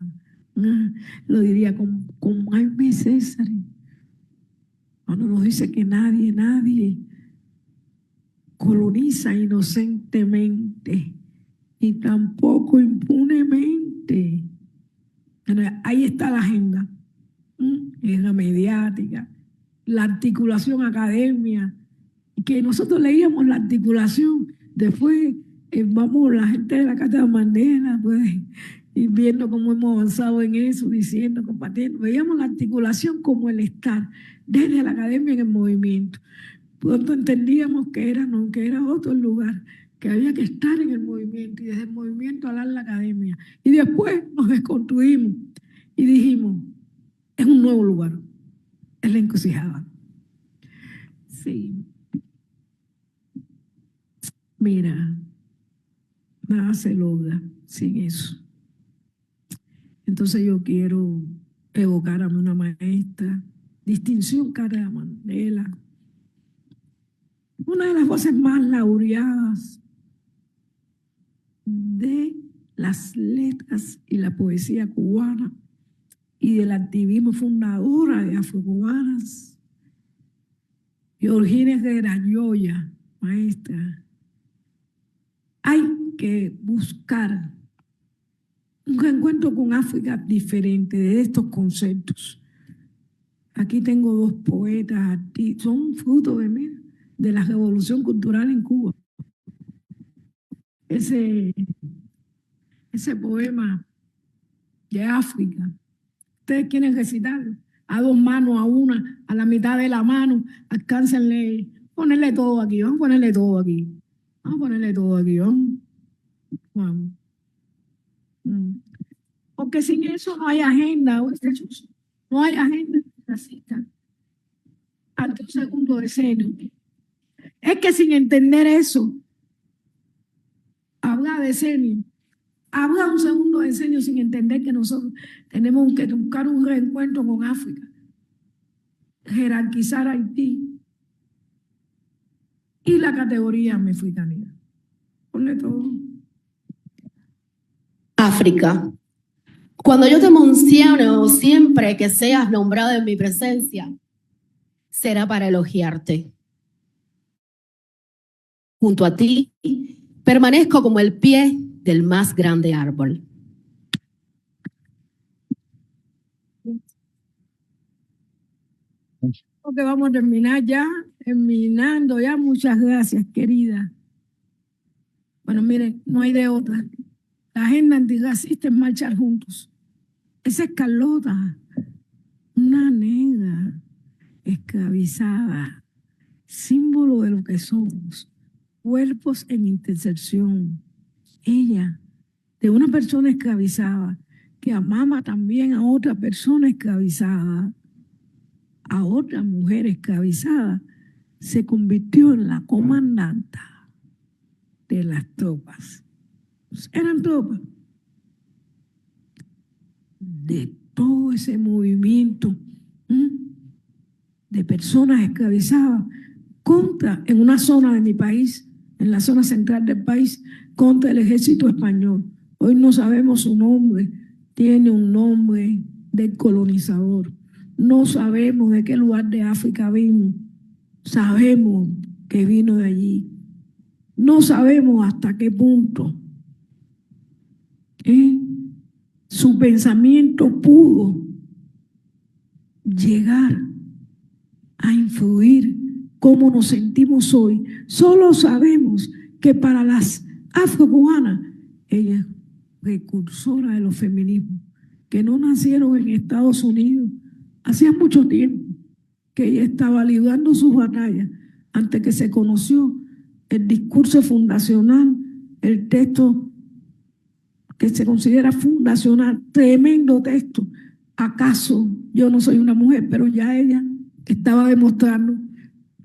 lo diría con Jaime César. Cuando nos dice que nadie coloniza inocentemente y tampoco impunemente. Ahí está la agenda. Es la mediática, la articulación academia, que nosotros leíamos la articulación, después vamos la gente de la Cátedra Mandela, pues, y viendo cómo hemos avanzado en eso, diciendo, compartiendo, veíamos la articulación como el estar desde la academia en el movimiento. Pronto entendíamos que era otro lugar, que había que estar en el movimiento y desde el movimiento hablar la academia. Y después nos desconstruimos y dijimos, es un nuevo lugar, es la encrucijada. Sí. Mira, nada se logra sin eso. Entonces yo quiero evocar a una maestra, Distinción Cátedra Mandela, una de las voces más laureadas de las letras y la poesía cubana, y del activismo, fundadora de Afrocubanas. Georgina Gerayoya, maestra. Hay que buscar un reencuentro con África diferente de estos conceptos. Aquí tengo dos poetas, son fruto de la revolución cultural en Cuba. Ese poema de África, ustedes quieren recitarlo, a dos manos, a una, a la mitad de la mano, alcáncenle, ponerle todo aquí, vamos a ponerle todo aquí, vamos a ponerle todo aquí, vamos. Porque sin eso no hay agenda, no hay agenda racista ante un segundo decenio. Es que sin entender eso, habla decenio, habla un segundo decenio sin entender que nosotros tenemos que buscar un reencuentro con África, jerarquizar a Haití y la categoría africanidad. Ponle todo. África. Cuando yo te menciono siempre que seas nombrado en mi presencia, será para elogiarte. Junto a ti, permanezco como el pie del más grande árbol. Porque vamos a terminar ya, terminando ya. Muchas gracias, querida. Bueno, miren, no hay de otra. La agenda antirracista es marchar juntos. Esa es Carlota, una negra esclavizada, símbolo de lo que somos, cuerpos en intersección. Ella, de una persona esclavizada, que amaba también a otra persona esclavizada, a otra mujer esclavizada, se convirtió en la comandanta de las tropas. Eran tropas de todo ese movimiento de personas esclavizadas en una zona de mi país, en la zona central del país, contra el ejército español. Hoy no sabemos su nombre, tiene un nombre de colonizador. No sabemos de qué lugar de África vino, sabemos que vino de allí. No sabemos hasta qué punto su pensamiento pudo llegar a influir cómo nos sentimos hoy. Solo sabemos que para las afrocubanas, ella es precursora de los feminismos, que no nacieron en Estados Unidos. Hacía mucho tiempo que ella estaba librando sus batallas antes que se conoció el discurso fundacional, el texto que se considera fundacional, tremendo texto. ¿Acaso yo no soy una mujer? Pero ya ella estaba demostrando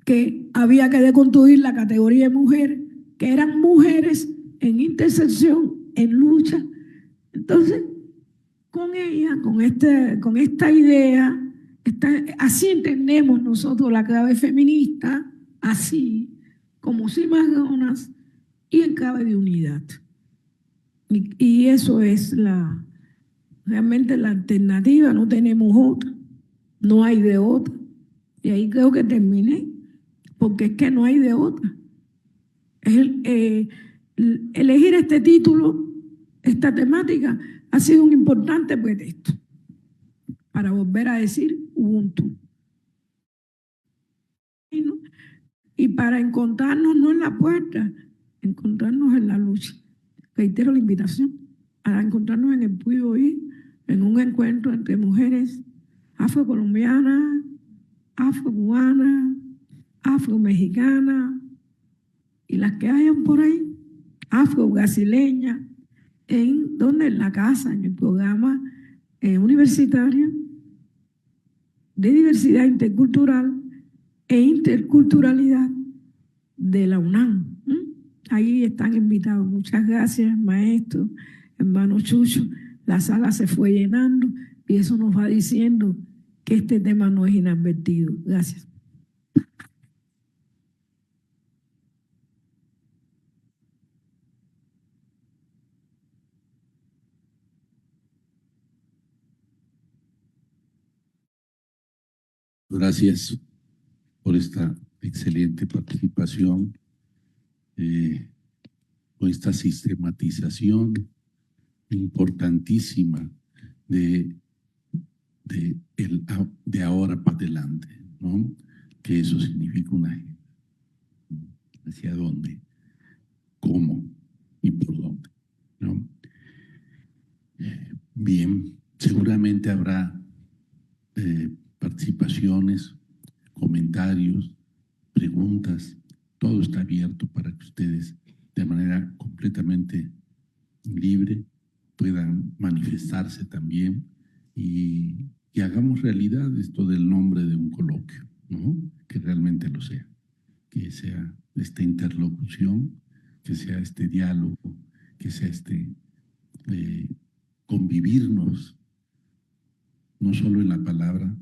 que había que deconstruir la categoría de mujer, que eran mujeres en intersección, en lucha. Entonces, con ella, con esta idea, así entendemos nosotros la clave feminista, así como cimarronas y en clave de unidad. Y eso es realmente la alternativa, no tenemos otra, no hay de otra. Y ahí creo que terminé, porque es que no hay de otra. Elegir este título, esta temática, ha sido un importante pretexto para volver a decir Ubuntu. Y para encontrarnos no en la puerta, encontrarnos en la lucha. Reitero la invitación para encontrarnos en el Puyo hoy, en un encuentro entre mujeres afrocolombianas, afrocubanas, afromexicanas y las que hayan por ahí, afro-brasileñas, en la casa, en el programa universitario de diversidad intercultural e interculturalidad de la UNAM. Ahí están invitados. Muchas gracias, maestro, hermano Chucho. La sala se fue llenando y eso nos va diciendo que este tema no es inadvertido. Gracias. Gracias por esta excelente participación, por esta sistematización importantísima de, de ahora para adelante, ¿no? Que eso significa una agenda. ¿Hacia dónde? ¿Cómo? ¿Y por dónde? ¿No? Bien, seguramente habrá participaciones, comentarios, preguntas. Todo está abierto para que ustedes de manera completamente libre puedan manifestarse también y hagamos realidad esto del nombre de un coloquio, ¿no? Que realmente lo sea, que sea esta interlocución, que sea este diálogo, que sea este convivirnos, no solo en la palabra,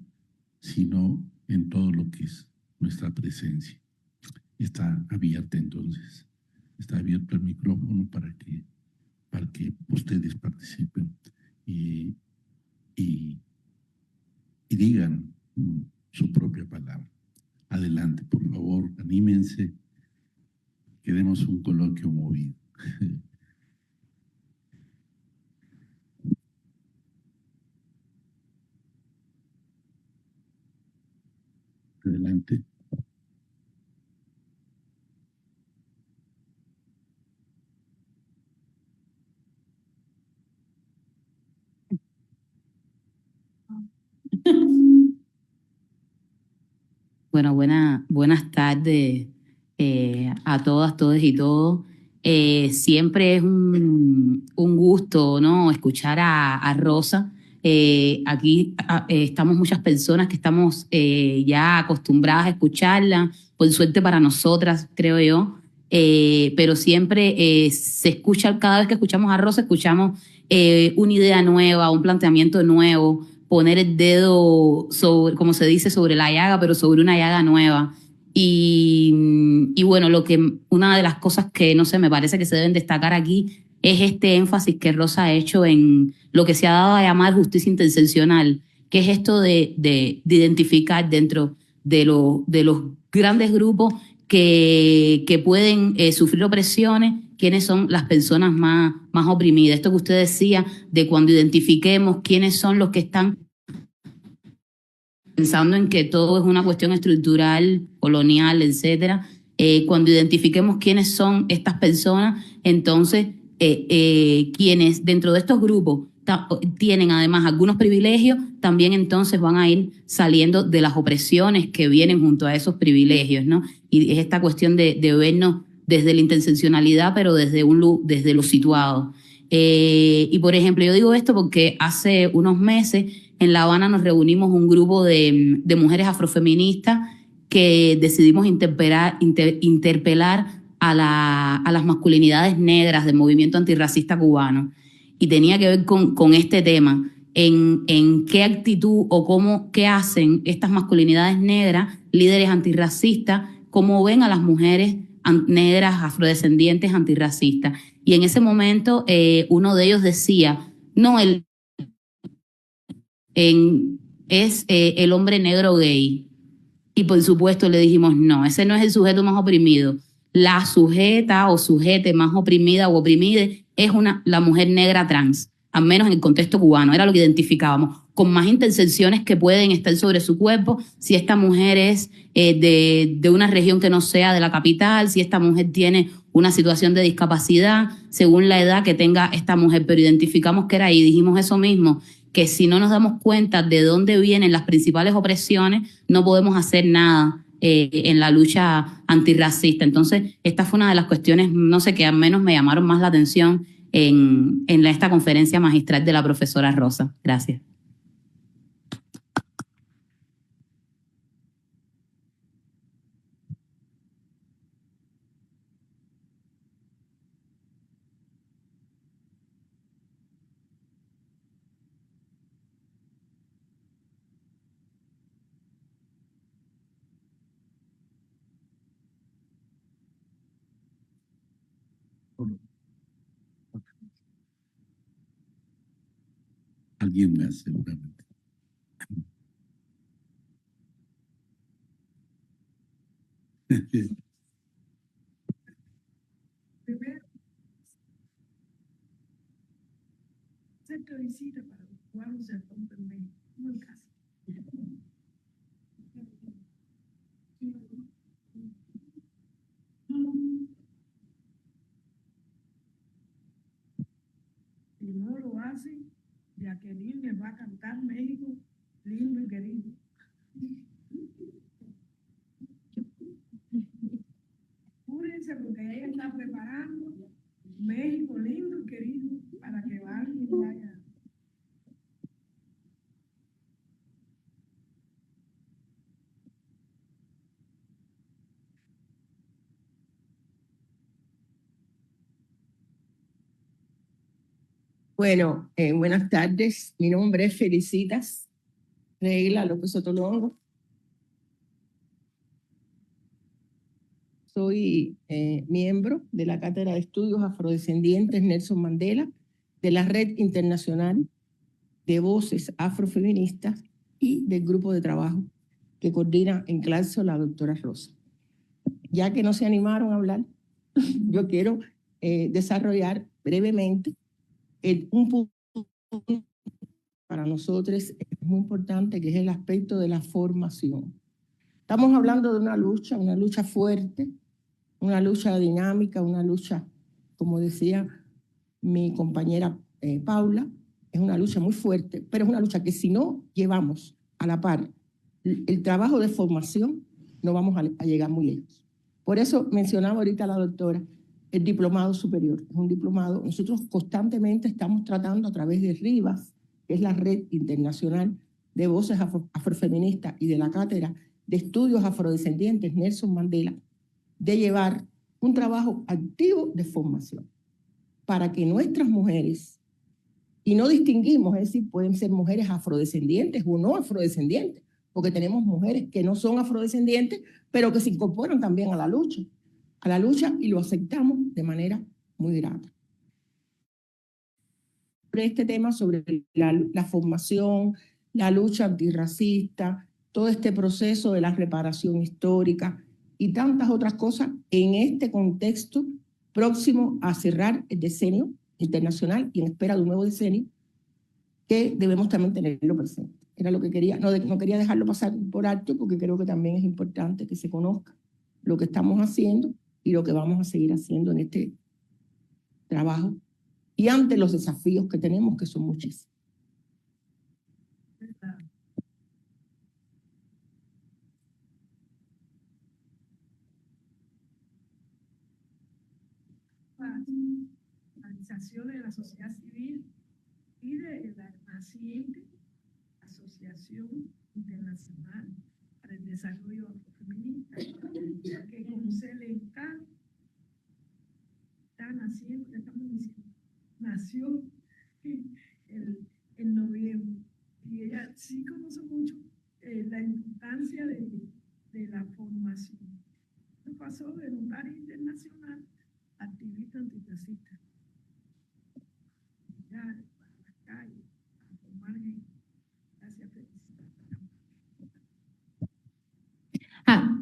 sino en todo lo que es nuestra presencia. Está abierta entonces, está abierto el micrófono para que ustedes participen y, y, y digan su propia palabra. Adelante, por favor, anímense, que demos un coloquio movido. Adelante. Bueno, buenas tardes a todas, todos y todos. Siempre es un gusto, ¿no? Escuchar a Rosa. Aquí estamos muchas personas que estamos ya acostumbradas a escucharla, por suerte para nosotras, creo yo. Pero siempre se escucha, cada vez que escuchamos a Rosa, escuchamos una idea nueva, un planteamiento nuevo, poner el dedo sobre, como se dice, sobre la llaga, pero sobre una llaga nueva. Y bueno, una de las cosas que no sé, me parece que se deben destacar aquí es este énfasis que Rosa ha hecho en lo que se ha dado a llamar justicia interseccional, que es esto de identificar dentro de los grandes grupos que pueden sufrir opresiones, quiénes son las personas más oprimidas. Esto que usted decía de cuando identifiquemos quiénes son los que están pensando en que todo es una cuestión estructural, colonial, etcétera. Cuando identifiquemos quiénes son estas personas, entonces quienes dentro de estos grupos tienen además algunos privilegios, también entonces van a ir saliendo de las opresiones que vienen junto a esos privilegios, ¿no? Y es esta cuestión de vernos desde la interseccionalidad, pero desde lo situado. Y por ejemplo, yo digo esto porque hace unos meses en La Habana nos reunimos un grupo de mujeres afrofeministas que decidimos interpelar a las masculinidades negras del movimiento antirracista cubano. Y tenía que ver con este tema, en qué actitud o qué hacen estas masculinidades negras, líderes antirracistas, cómo ven a las mujeres negras, afrodescendientes, antirracistas. Y en ese momento uno de ellos decía, no, es el hombre negro gay. Y por supuesto le dijimos, no, ese no es el sujeto más oprimido. La sujeta o sujete más oprimida o oprimida es la mujer negra trans, al menos en el contexto cubano, era lo que identificábamos, con más intersecciones que pueden estar sobre su cuerpo, si esta mujer es de una región que no sea de la capital, si esta mujer tiene una situación de discapacidad, según la edad que tenga esta mujer, pero identificamos que era ahí, dijimos eso mismo, que si no nos damos cuenta de dónde vienen las principales opresiones, no podemos hacer nada en la lucha antirracista. Entonces, esta fue una de las cuestiones, no sé, que al menos me llamaron más la atención en esta conferencia magistral de la profesora Rosa. Gracias. Alguien más, seguramente. Primero, cerca de visita para los cuadros se rompen en México, no en casa. Si no lo hacen, Jacqueline les va a cantar México lindo y querido. Apúrense porque ella está preparando México lindo y querido para que vayan y vayan. Bueno, buenas tardes. Mi nombre es Felicitas Regla López Otolongo. Soy miembro de la Cátedra de Estudios Afrodescendientes Nelson Mandela, de la Red Internacional de Voces Afrofeministas y del grupo de trabajo que coordina en Claxo la doctora Rosa. Ya que no se animaron a hablar, yo quiero desarrollar brevemente un punto para nosotros es muy importante, que es el aspecto de la formación. Estamos hablando de una lucha fuerte, una lucha dinámica, una lucha, como decía mi compañera Paula, es una lucha muy fuerte, pero es una lucha que si no llevamos a la par el trabajo de formación, no vamos a llegar muy lejos. Por eso mencionaba ahorita la doctora el diplomado superior. Es un diplomado, nosotros constantemente estamos tratando a través de RIVAS, que es la Red Internacional de Voces Afrofeministas y de la Cátedra de Estudios Afrodescendientes Nelson Mandela, de llevar un trabajo activo de formación para que nuestras mujeres, y no distinguimos, es decir, pueden ser mujeres afrodescendientes o no afrodescendientes, porque tenemos mujeres que no son afrodescendientes, pero que se incorporan también a la lucha y lo aceptamos de manera muy grata. Sobre este tema, sobre la formación, la lucha antirracista, todo este proceso de la reparación histórica y tantas otras cosas en este contexto próximo a cerrar el decenio internacional y en espera de un nuevo decenio, que debemos también tenerlo presente. Era lo que quería, no quería dejarlo pasar por alto, porque creo que también es importante que se conozca lo que estamos haciendo y lo que vamos a seguir haciendo en este trabajo y ante los desafíos que tenemos, que son muchísimos. Organizaciones de la sociedad civil y de la naciente Asociación Internacional para el Desarrollo Afrofeminista, que con CELENCA está naciendo, ya estamos diciendo, nació en noviembre. Y ella sí conoce mucho la importancia de la formación. Esto pasó de notaria internacional a activista antirracista. Ya, para las calles, a formar gente. Gracias, Felicidad.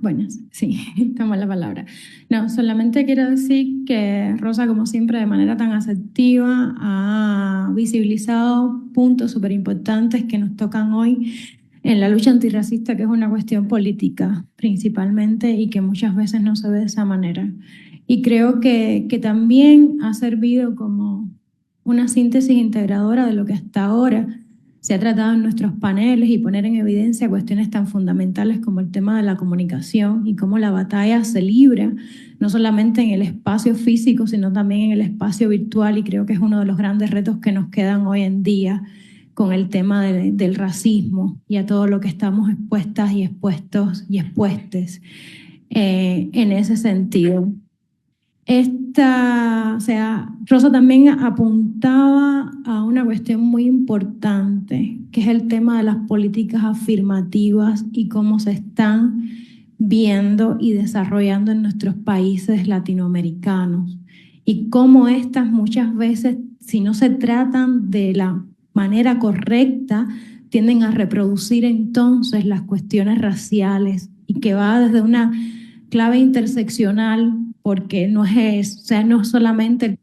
Bueno, sí, tomo la palabra. No, solamente quiero decir que Rosa, como siempre, de manera tan asertiva, ha visibilizado puntos súper importantes que nos tocan hoy en la lucha antirracista, que es una cuestión política principalmente y que muchas veces no se ve de esa manera. Y creo que también ha servido como una síntesis integradora de lo que hasta ahora se ha tratado en nuestros paneles y poner en evidencia cuestiones tan fundamentales como el tema de la comunicación y cómo la batalla se libra, no solamente en el espacio físico, sino también en el espacio virtual, y creo que es uno de los grandes retos que nos quedan hoy en día con el tema del racismo y a todo lo que estamos expuestas y expuestos y expuestes en ese sentido. Rosa también apuntaba a una cuestión muy importante, que es el tema de las políticas afirmativas y cómo se están viendo y desarrollando en nuestros países latinoamericanos, y cómo estas muchas veces, si no se tratan de la manera correcta, tienden a reproducir entonces las cuestiones raciales, y que va desde una clave interseccional, porque no es, o sea, no solamente el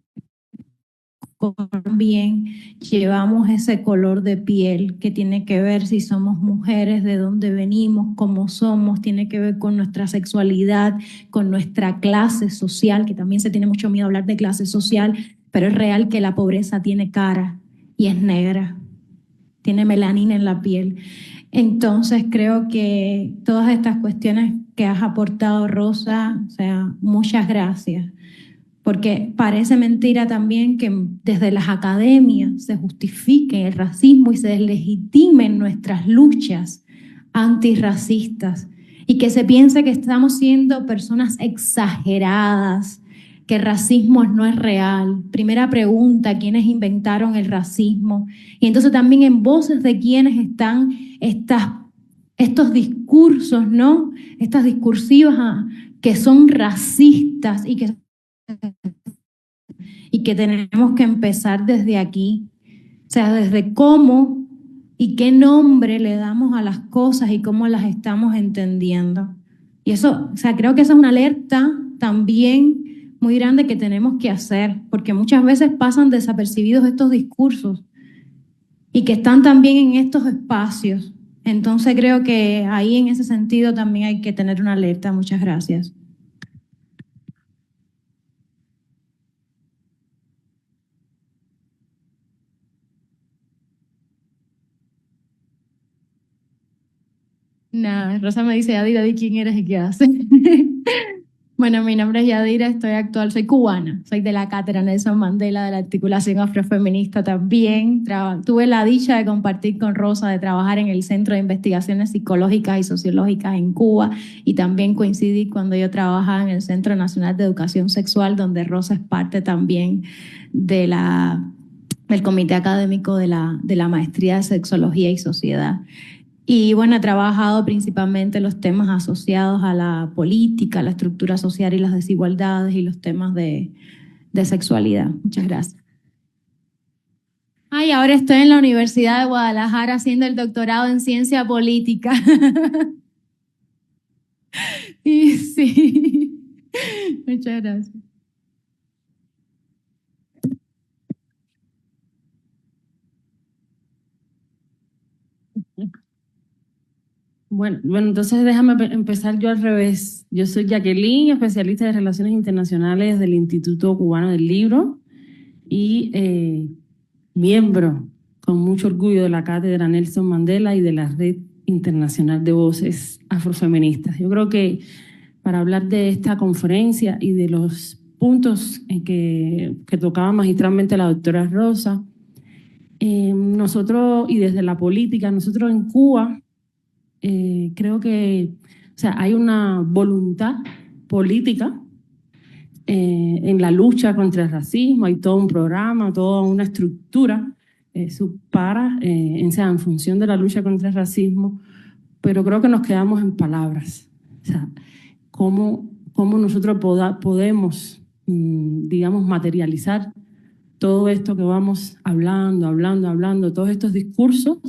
bien, llevamos ese color de piel que tiene que ver si somos mujeres, de dónde venimos, cómo somos, tiene que ver con nuestra sexualidad, con nuestra clase social, que también se tiene mucho miedo a hablar de clase social, pero es real que la pobreza tiene cara y es negra, tiene melanina en la piel. Entonces creo que todas estas cuestiones que has aportado, Rosa, o sea, muchas gracias. Porque parece mentira también que desde las academias se justifique el racismo y se deslegitimen nuestras luchas antirracistas y que se piense que estamos siendo personas exageradas, que el racismo no es real. Primera pregunta, ¿quiénes inventaron el racismo? Y entonces también en voces de quienes están estos discursos, ¿no? Estas discursivas que son racistas y que tenemos que empezar desde aquí, o sea, desde cómo y qué nombre le damos a las cosas y cómo las estamos entendiendo. Y eso, o sea, creo que esa es una alerta también muy grande que tenemos que hacer, porque muchas veces pasan desapercibidos estos discursos y que están también en estos espacios. Entonces creo que ahí en ese sentido también hay que tener una alerta. Muchas gracias. Nada, Rosa me dice, Yadira, di quién eres y qué haces. Bueno, mi nombre es Yadira, soy cubana, soy de la cátedra Nelson Mandela, de la articulación afrofeminista también. Tuve la dicha de compartir con Rosa, de trabajar en el Centro de Investigaciones Psicológicas y Sociológicas en Cuba, y también coincidí cuando yo trabajaba en el Centro Nacional de Educación Sexual, donde Rosa es parte también del comité académico de la maestría de Sexología y Sociedad. Y bueno, he trabajado principalmente los temas asociados a la política, la estructura social y las desigualdades y los temas de sexualidad. Muchas gracias. Ay, ahora estoy en la Universidad de Guadalajara haciendo el doctorado en ciencia política. Y sí, muchas gracias. Bueno, entonces déjame empezar yo al revés. Yo soy Jacqueline, especialista de Relaciones Internacionales del Instituto Cubano del Libro y miembro con mucho orgullo de la Cátedra Nelson Mandela y de la Red Internacional de Voces Afrofeministas. Yo creo que para hablar de esta conferencia y de los puntos en que tocaba magistralmente la doctora Rosa, nosotros, y desde la política, nosotros en Cuba, creo que, o sea, hay una voluntad política en la lucha contra el racismo, hay todo un programa, toda una estructura en función de la lucha contra el racismo, pero creo que nos quedamos en palabras. O sea, cómo nosotros podemos, digamos, materializar todo esto que vamos hablando, todos estos discursos,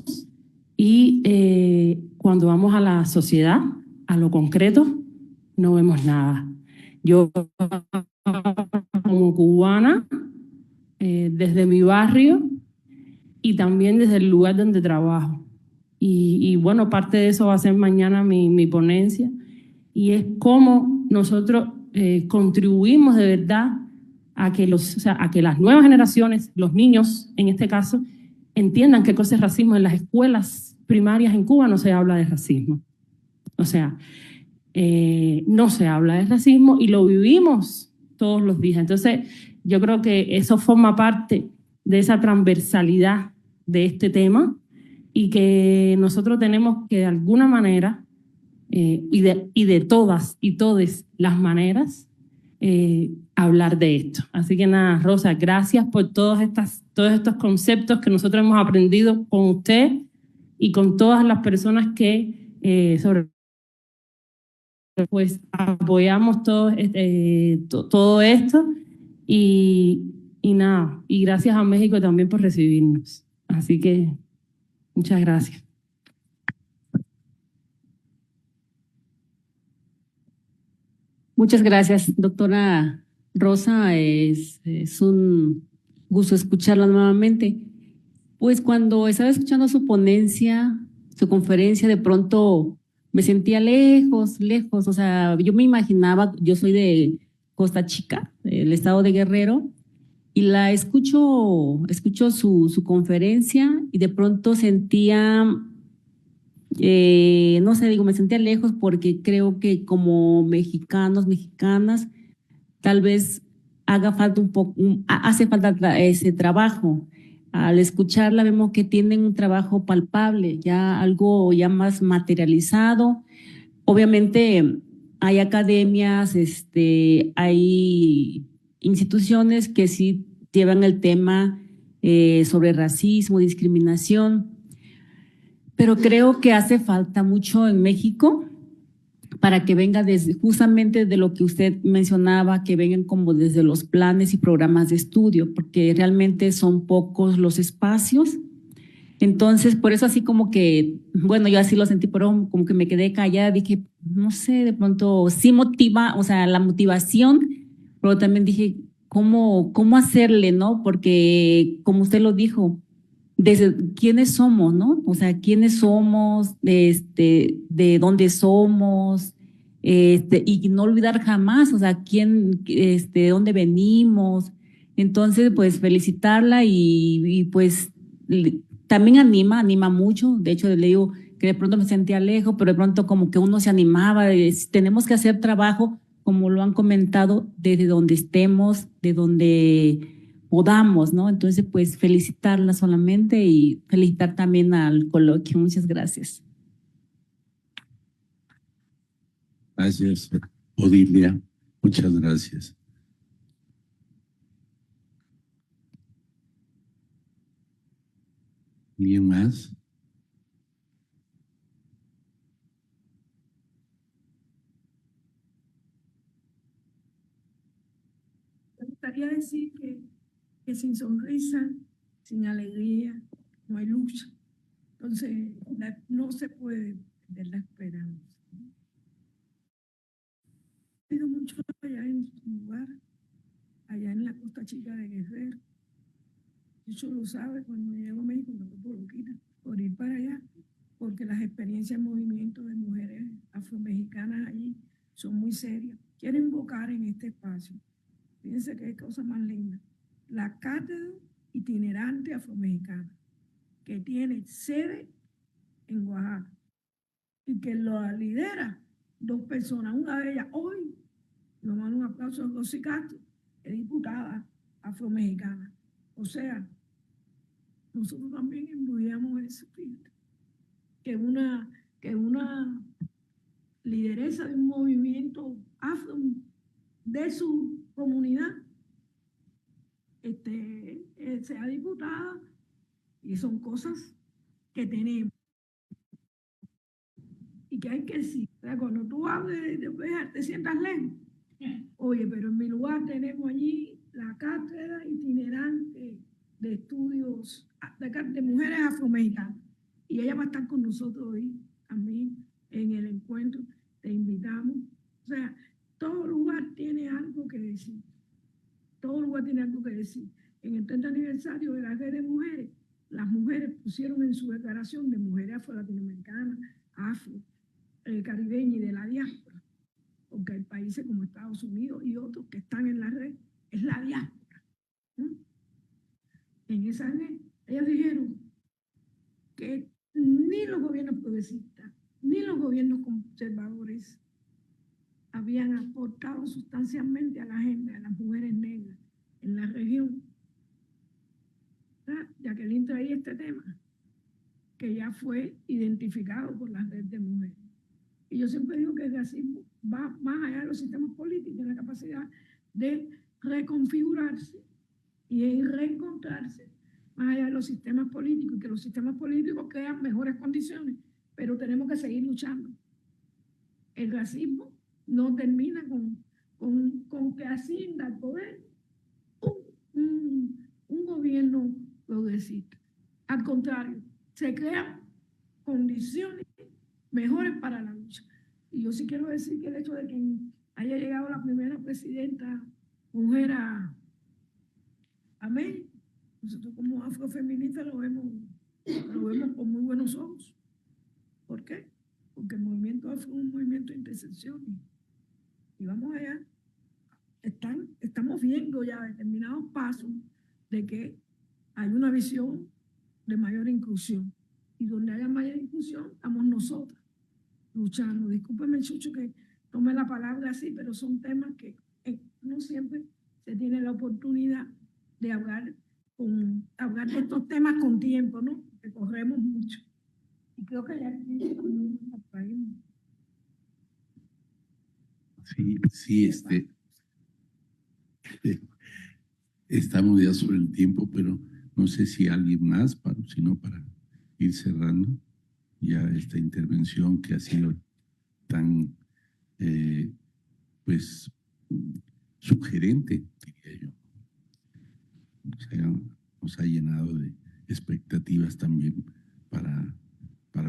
y cuando vamos a la sociedad, a lo concreto, no vemos nada. Yo, como cubana, desde mi barrio y también desde el lugar donde trabajo, y bueno, parte de eso va a ser mañana mi ponencia, y es cómo nosotros contribuimos de verdad a que las nuevas generaciones, los niños en este caso, entiendan qué cosa es racismo. En las escuelas primarias en Cuba no se habla de racismo. O sea, no se habla de racismo y lo vivimos todos los días. Entonces, yo creo que eso forma parte de esa transversalidad de este tema y que nosotros tenemos que de alguna manera, y de todas y todes las maneras, hablar de esto. Así que nada, Rosa, gracias por todos estos conceptos que nosotros hemos aprendido con usted y con todas las personas que pues apoyamos todo esto y nada, y gracias a México también por recibirnos. Así que muchas gracias. Muchas gracias, doctora Rosa. Es un gusto escucharla nuevamente. Pues cuando estaba escuchando su ponencia, su conferencia, de pronto me sentía lejos, lejos. O sea, yo me imaginaba, yo soy de Costa Chica, el estado de Guerrero, y la escucho su conferencia y de pronto sentía, no sé, digo, me sentía lejos porque creo que como mexicanos, mexicanas, tal vez haga falta un poco, hace falta ese trabajo. Al escucharla vemos que tienen un trabajo palpable, ya algo ya más materializado. Obviamente hay academias, hay instituciones que sí llevan el tema sobre racismo, discriminación, pero creo que hace falta mucho en México para que venga desde justamente de lo que usted mencionaba, que vengan como desde los planes y programas de estudio, porque realmente son pocos los espacios. Entonces, por eso así como que, bueno, yo así lo sentí, pero como que me quedé callada, dije, no sé, de pronto sí motiva, o sea, la motivación, pero también dije, ¿cómo hacerle, no? Porque como usted lo dijo, desde quiénes somos, ¿no? O sea, quiénes somos, de dónde somos, y no olvidar jamás, o sea, de dónde venimos. Entonces, pues felicitarla y pues también anima mucho. De hecho, le digo que de pronto me sentía lejos, pero de pronto como que uno se animaba, tenemos que hacer trabajo, como lo han comentado, desde donde estemos, de donde podamos, ¿no? Entonces, pues felicitarla solamente y felicitar también al coloquio. Muchas gracias. Gracias, Odilia. Muchas gracias. ¿Alguien más? Me gustaría decir que sin sonrisa, sin alegría, no hay lucha. Entonces, no se puede perder la esperanza. He ido mucho allá en su lugar, allá en la Costa Chica de Guerrero. Eso lo sabe, cuando llego a México me vuelvo loquita por ir para allá, porque las experiencias en movimiento de mujeres afromexicanas allí son muy serias. Quiero invocar en este espacio, fíjense qué cosa más linda, la Cátedra Itinerante Afromexicana, que tiene sede en Oaxaca y que lo lidera dos personas. Una de ellas hoy, nos mando un aplauso a Rosy Castro, es diputada afromexicana. O sea, nosotros también embudíamos ese espíritu, que una lideresa de un movimiento afro de su comunidad sea diputada, y son cosas que tenemos y que hay que decir. O sea, cuando tú hables de Oveja, te sientas lejos. Oye, pero en mi lugar tenemos allí la Cátedra Itinerante de Estudios de Mujeres Afromexicanas. Y ella va a estar con nosotros hoy también en el encuentro. Te invitamos. O sea, todo lugar tiene algo que decir. Todo lugar tiene algo que decir. En el 30 aniversario de la Red de Mujeres, las mujeres pusieron en su declaración de mujeres afro-latinoamericanas, caribeñas y de la diáspora, porque hay países como Estados Unidos y otros que están en la red, es la diáspora. En esa red, ellas dijeron que ni los gobiernos progresistas, ni los gobiernos conservadores habían aportado sustancialmente a la agenda de las mujeres negras en la región. Jacqueline traía este tema, que ya fue identificado por la red de mujeres. Y yo siempre digo que el racismo va más allá de los sistemas políticos, en la capacidad de reconfigurarse y reencontrarse más allá de los sistemas políticos, y que los sistemas políticos crean mejores condiciones, pero tenemos que seguir luchando. El racismo no termina con que ascienda al poder un gobierno progresista. Al contrario, se crean condiciones mejores para la lucha. Y yo sí quiero decir que el hecho de que haya llegado la primera presidenta mujer a México. Nosotros como afrofeministas lo vemos con muy buenos ojos. ¿Por qué? Porque el movimiento afro es un movimiento de intersección. Y vamos allá. Estamos viendo ya determinados pasos de que hay una visión de mayor inclusión. Y donde haya mayor inclusión, estamos nosotras luchando. Discúlpeme, Chucho, que tome la palabra así, pero son temas que no siempre se tiene la oportunidad de hablar de estos temas con tiempo, ¿no? Que corremos mucho. Y creo que ya sí, estamos ya sobre el tiempo, pero no sé si alguien más, sino para ir cerrando ya esta intervención que ha sido tan, pues, sugerente, diría yo. Nos ha llenado de expectativas también para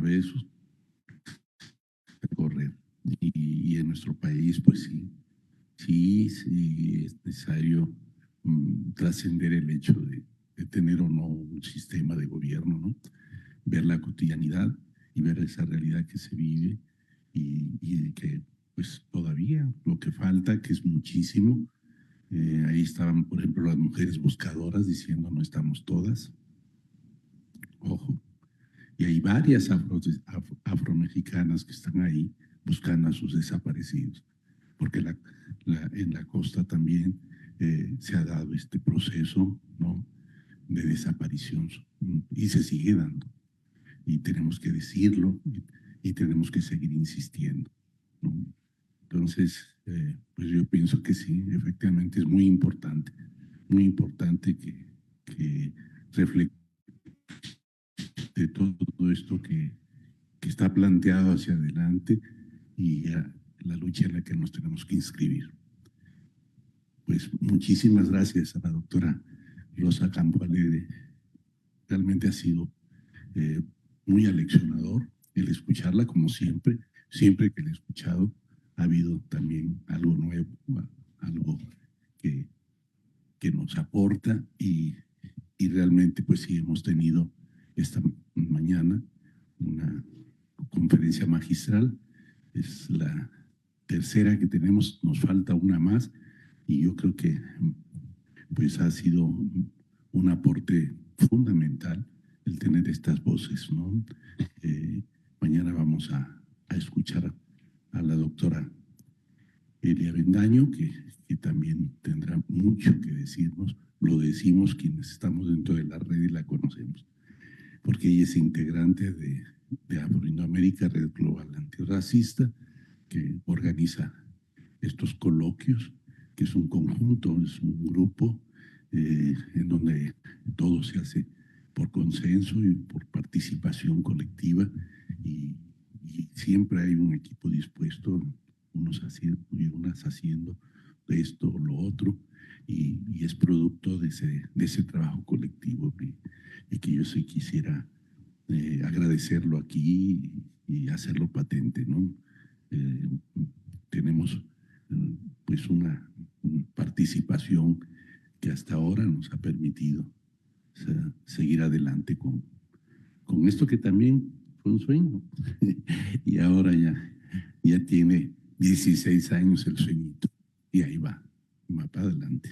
ver eso recorrer. Y en nuestro país, pues sí es necesario trascender el hecho de tener o no un sistema de gobierno, ¿no? Ver la cotidianidad y ver esa realidad que se vive y que pues todavía lo que falta, que es muchísimo. Ahí estaban, por ejemplo, las mujeres buscadoras diciendo no estamos todas. Ojo. Y hay varias afromexicanas que están ahí buscando a sus desaparecidos. Porque en la costa también se ha dado este proceso, ¿no?, de desaparición y se sigue dando. Y tenemos que decirlo y tenemos que seguir insistiendo, ¿no? Entonces, pues yo pienso que sí, efectivamente es muy importante que refleje todo esto que está planteado hacia adelante y la lucha en la que nos tenemos que inscribir. Pues muchísimas gracias a la doctora Rosa Campo Alegre. Realmente ha sido muy aleccionador el escucharla, como siempre que la he escuchado ha habido también algo nuevo, algo que nos aporta y realmente pues sí hemos tenido esta mañana una conferencia magistral. Es la tercera que tenemos, nos falta una más y yo creo que pues ha sido un aporte fundamental el tener estas voces, ¿no? Mañana vamos a escuchar a la doctora Elia Bendaño, que también tendrá mucho que decirnos. Lo decimos quienes estamos dentro de la red y la conocemos, porque ella es integrante de Afro-Indoamérica, Red Global Antirracista, que organiza estos coloquios, que es un conjunto, es un grupo en donde todo se hace por consenso y por participación colectiva y siempre hay un equipo dispuesto, unos haciendo y unas haciendo esto o lo otro y es producto de ese trabajo colectivo y que yo sí quisiera agradecerlo aquí y hacerlo patente, ¿no? Tenemos pues una participación que hasta ahora nos ha permitido seguir adelante con esto que también fue un sueño y ahora ya tiene 16 años el sueñito y ahí va para adelante.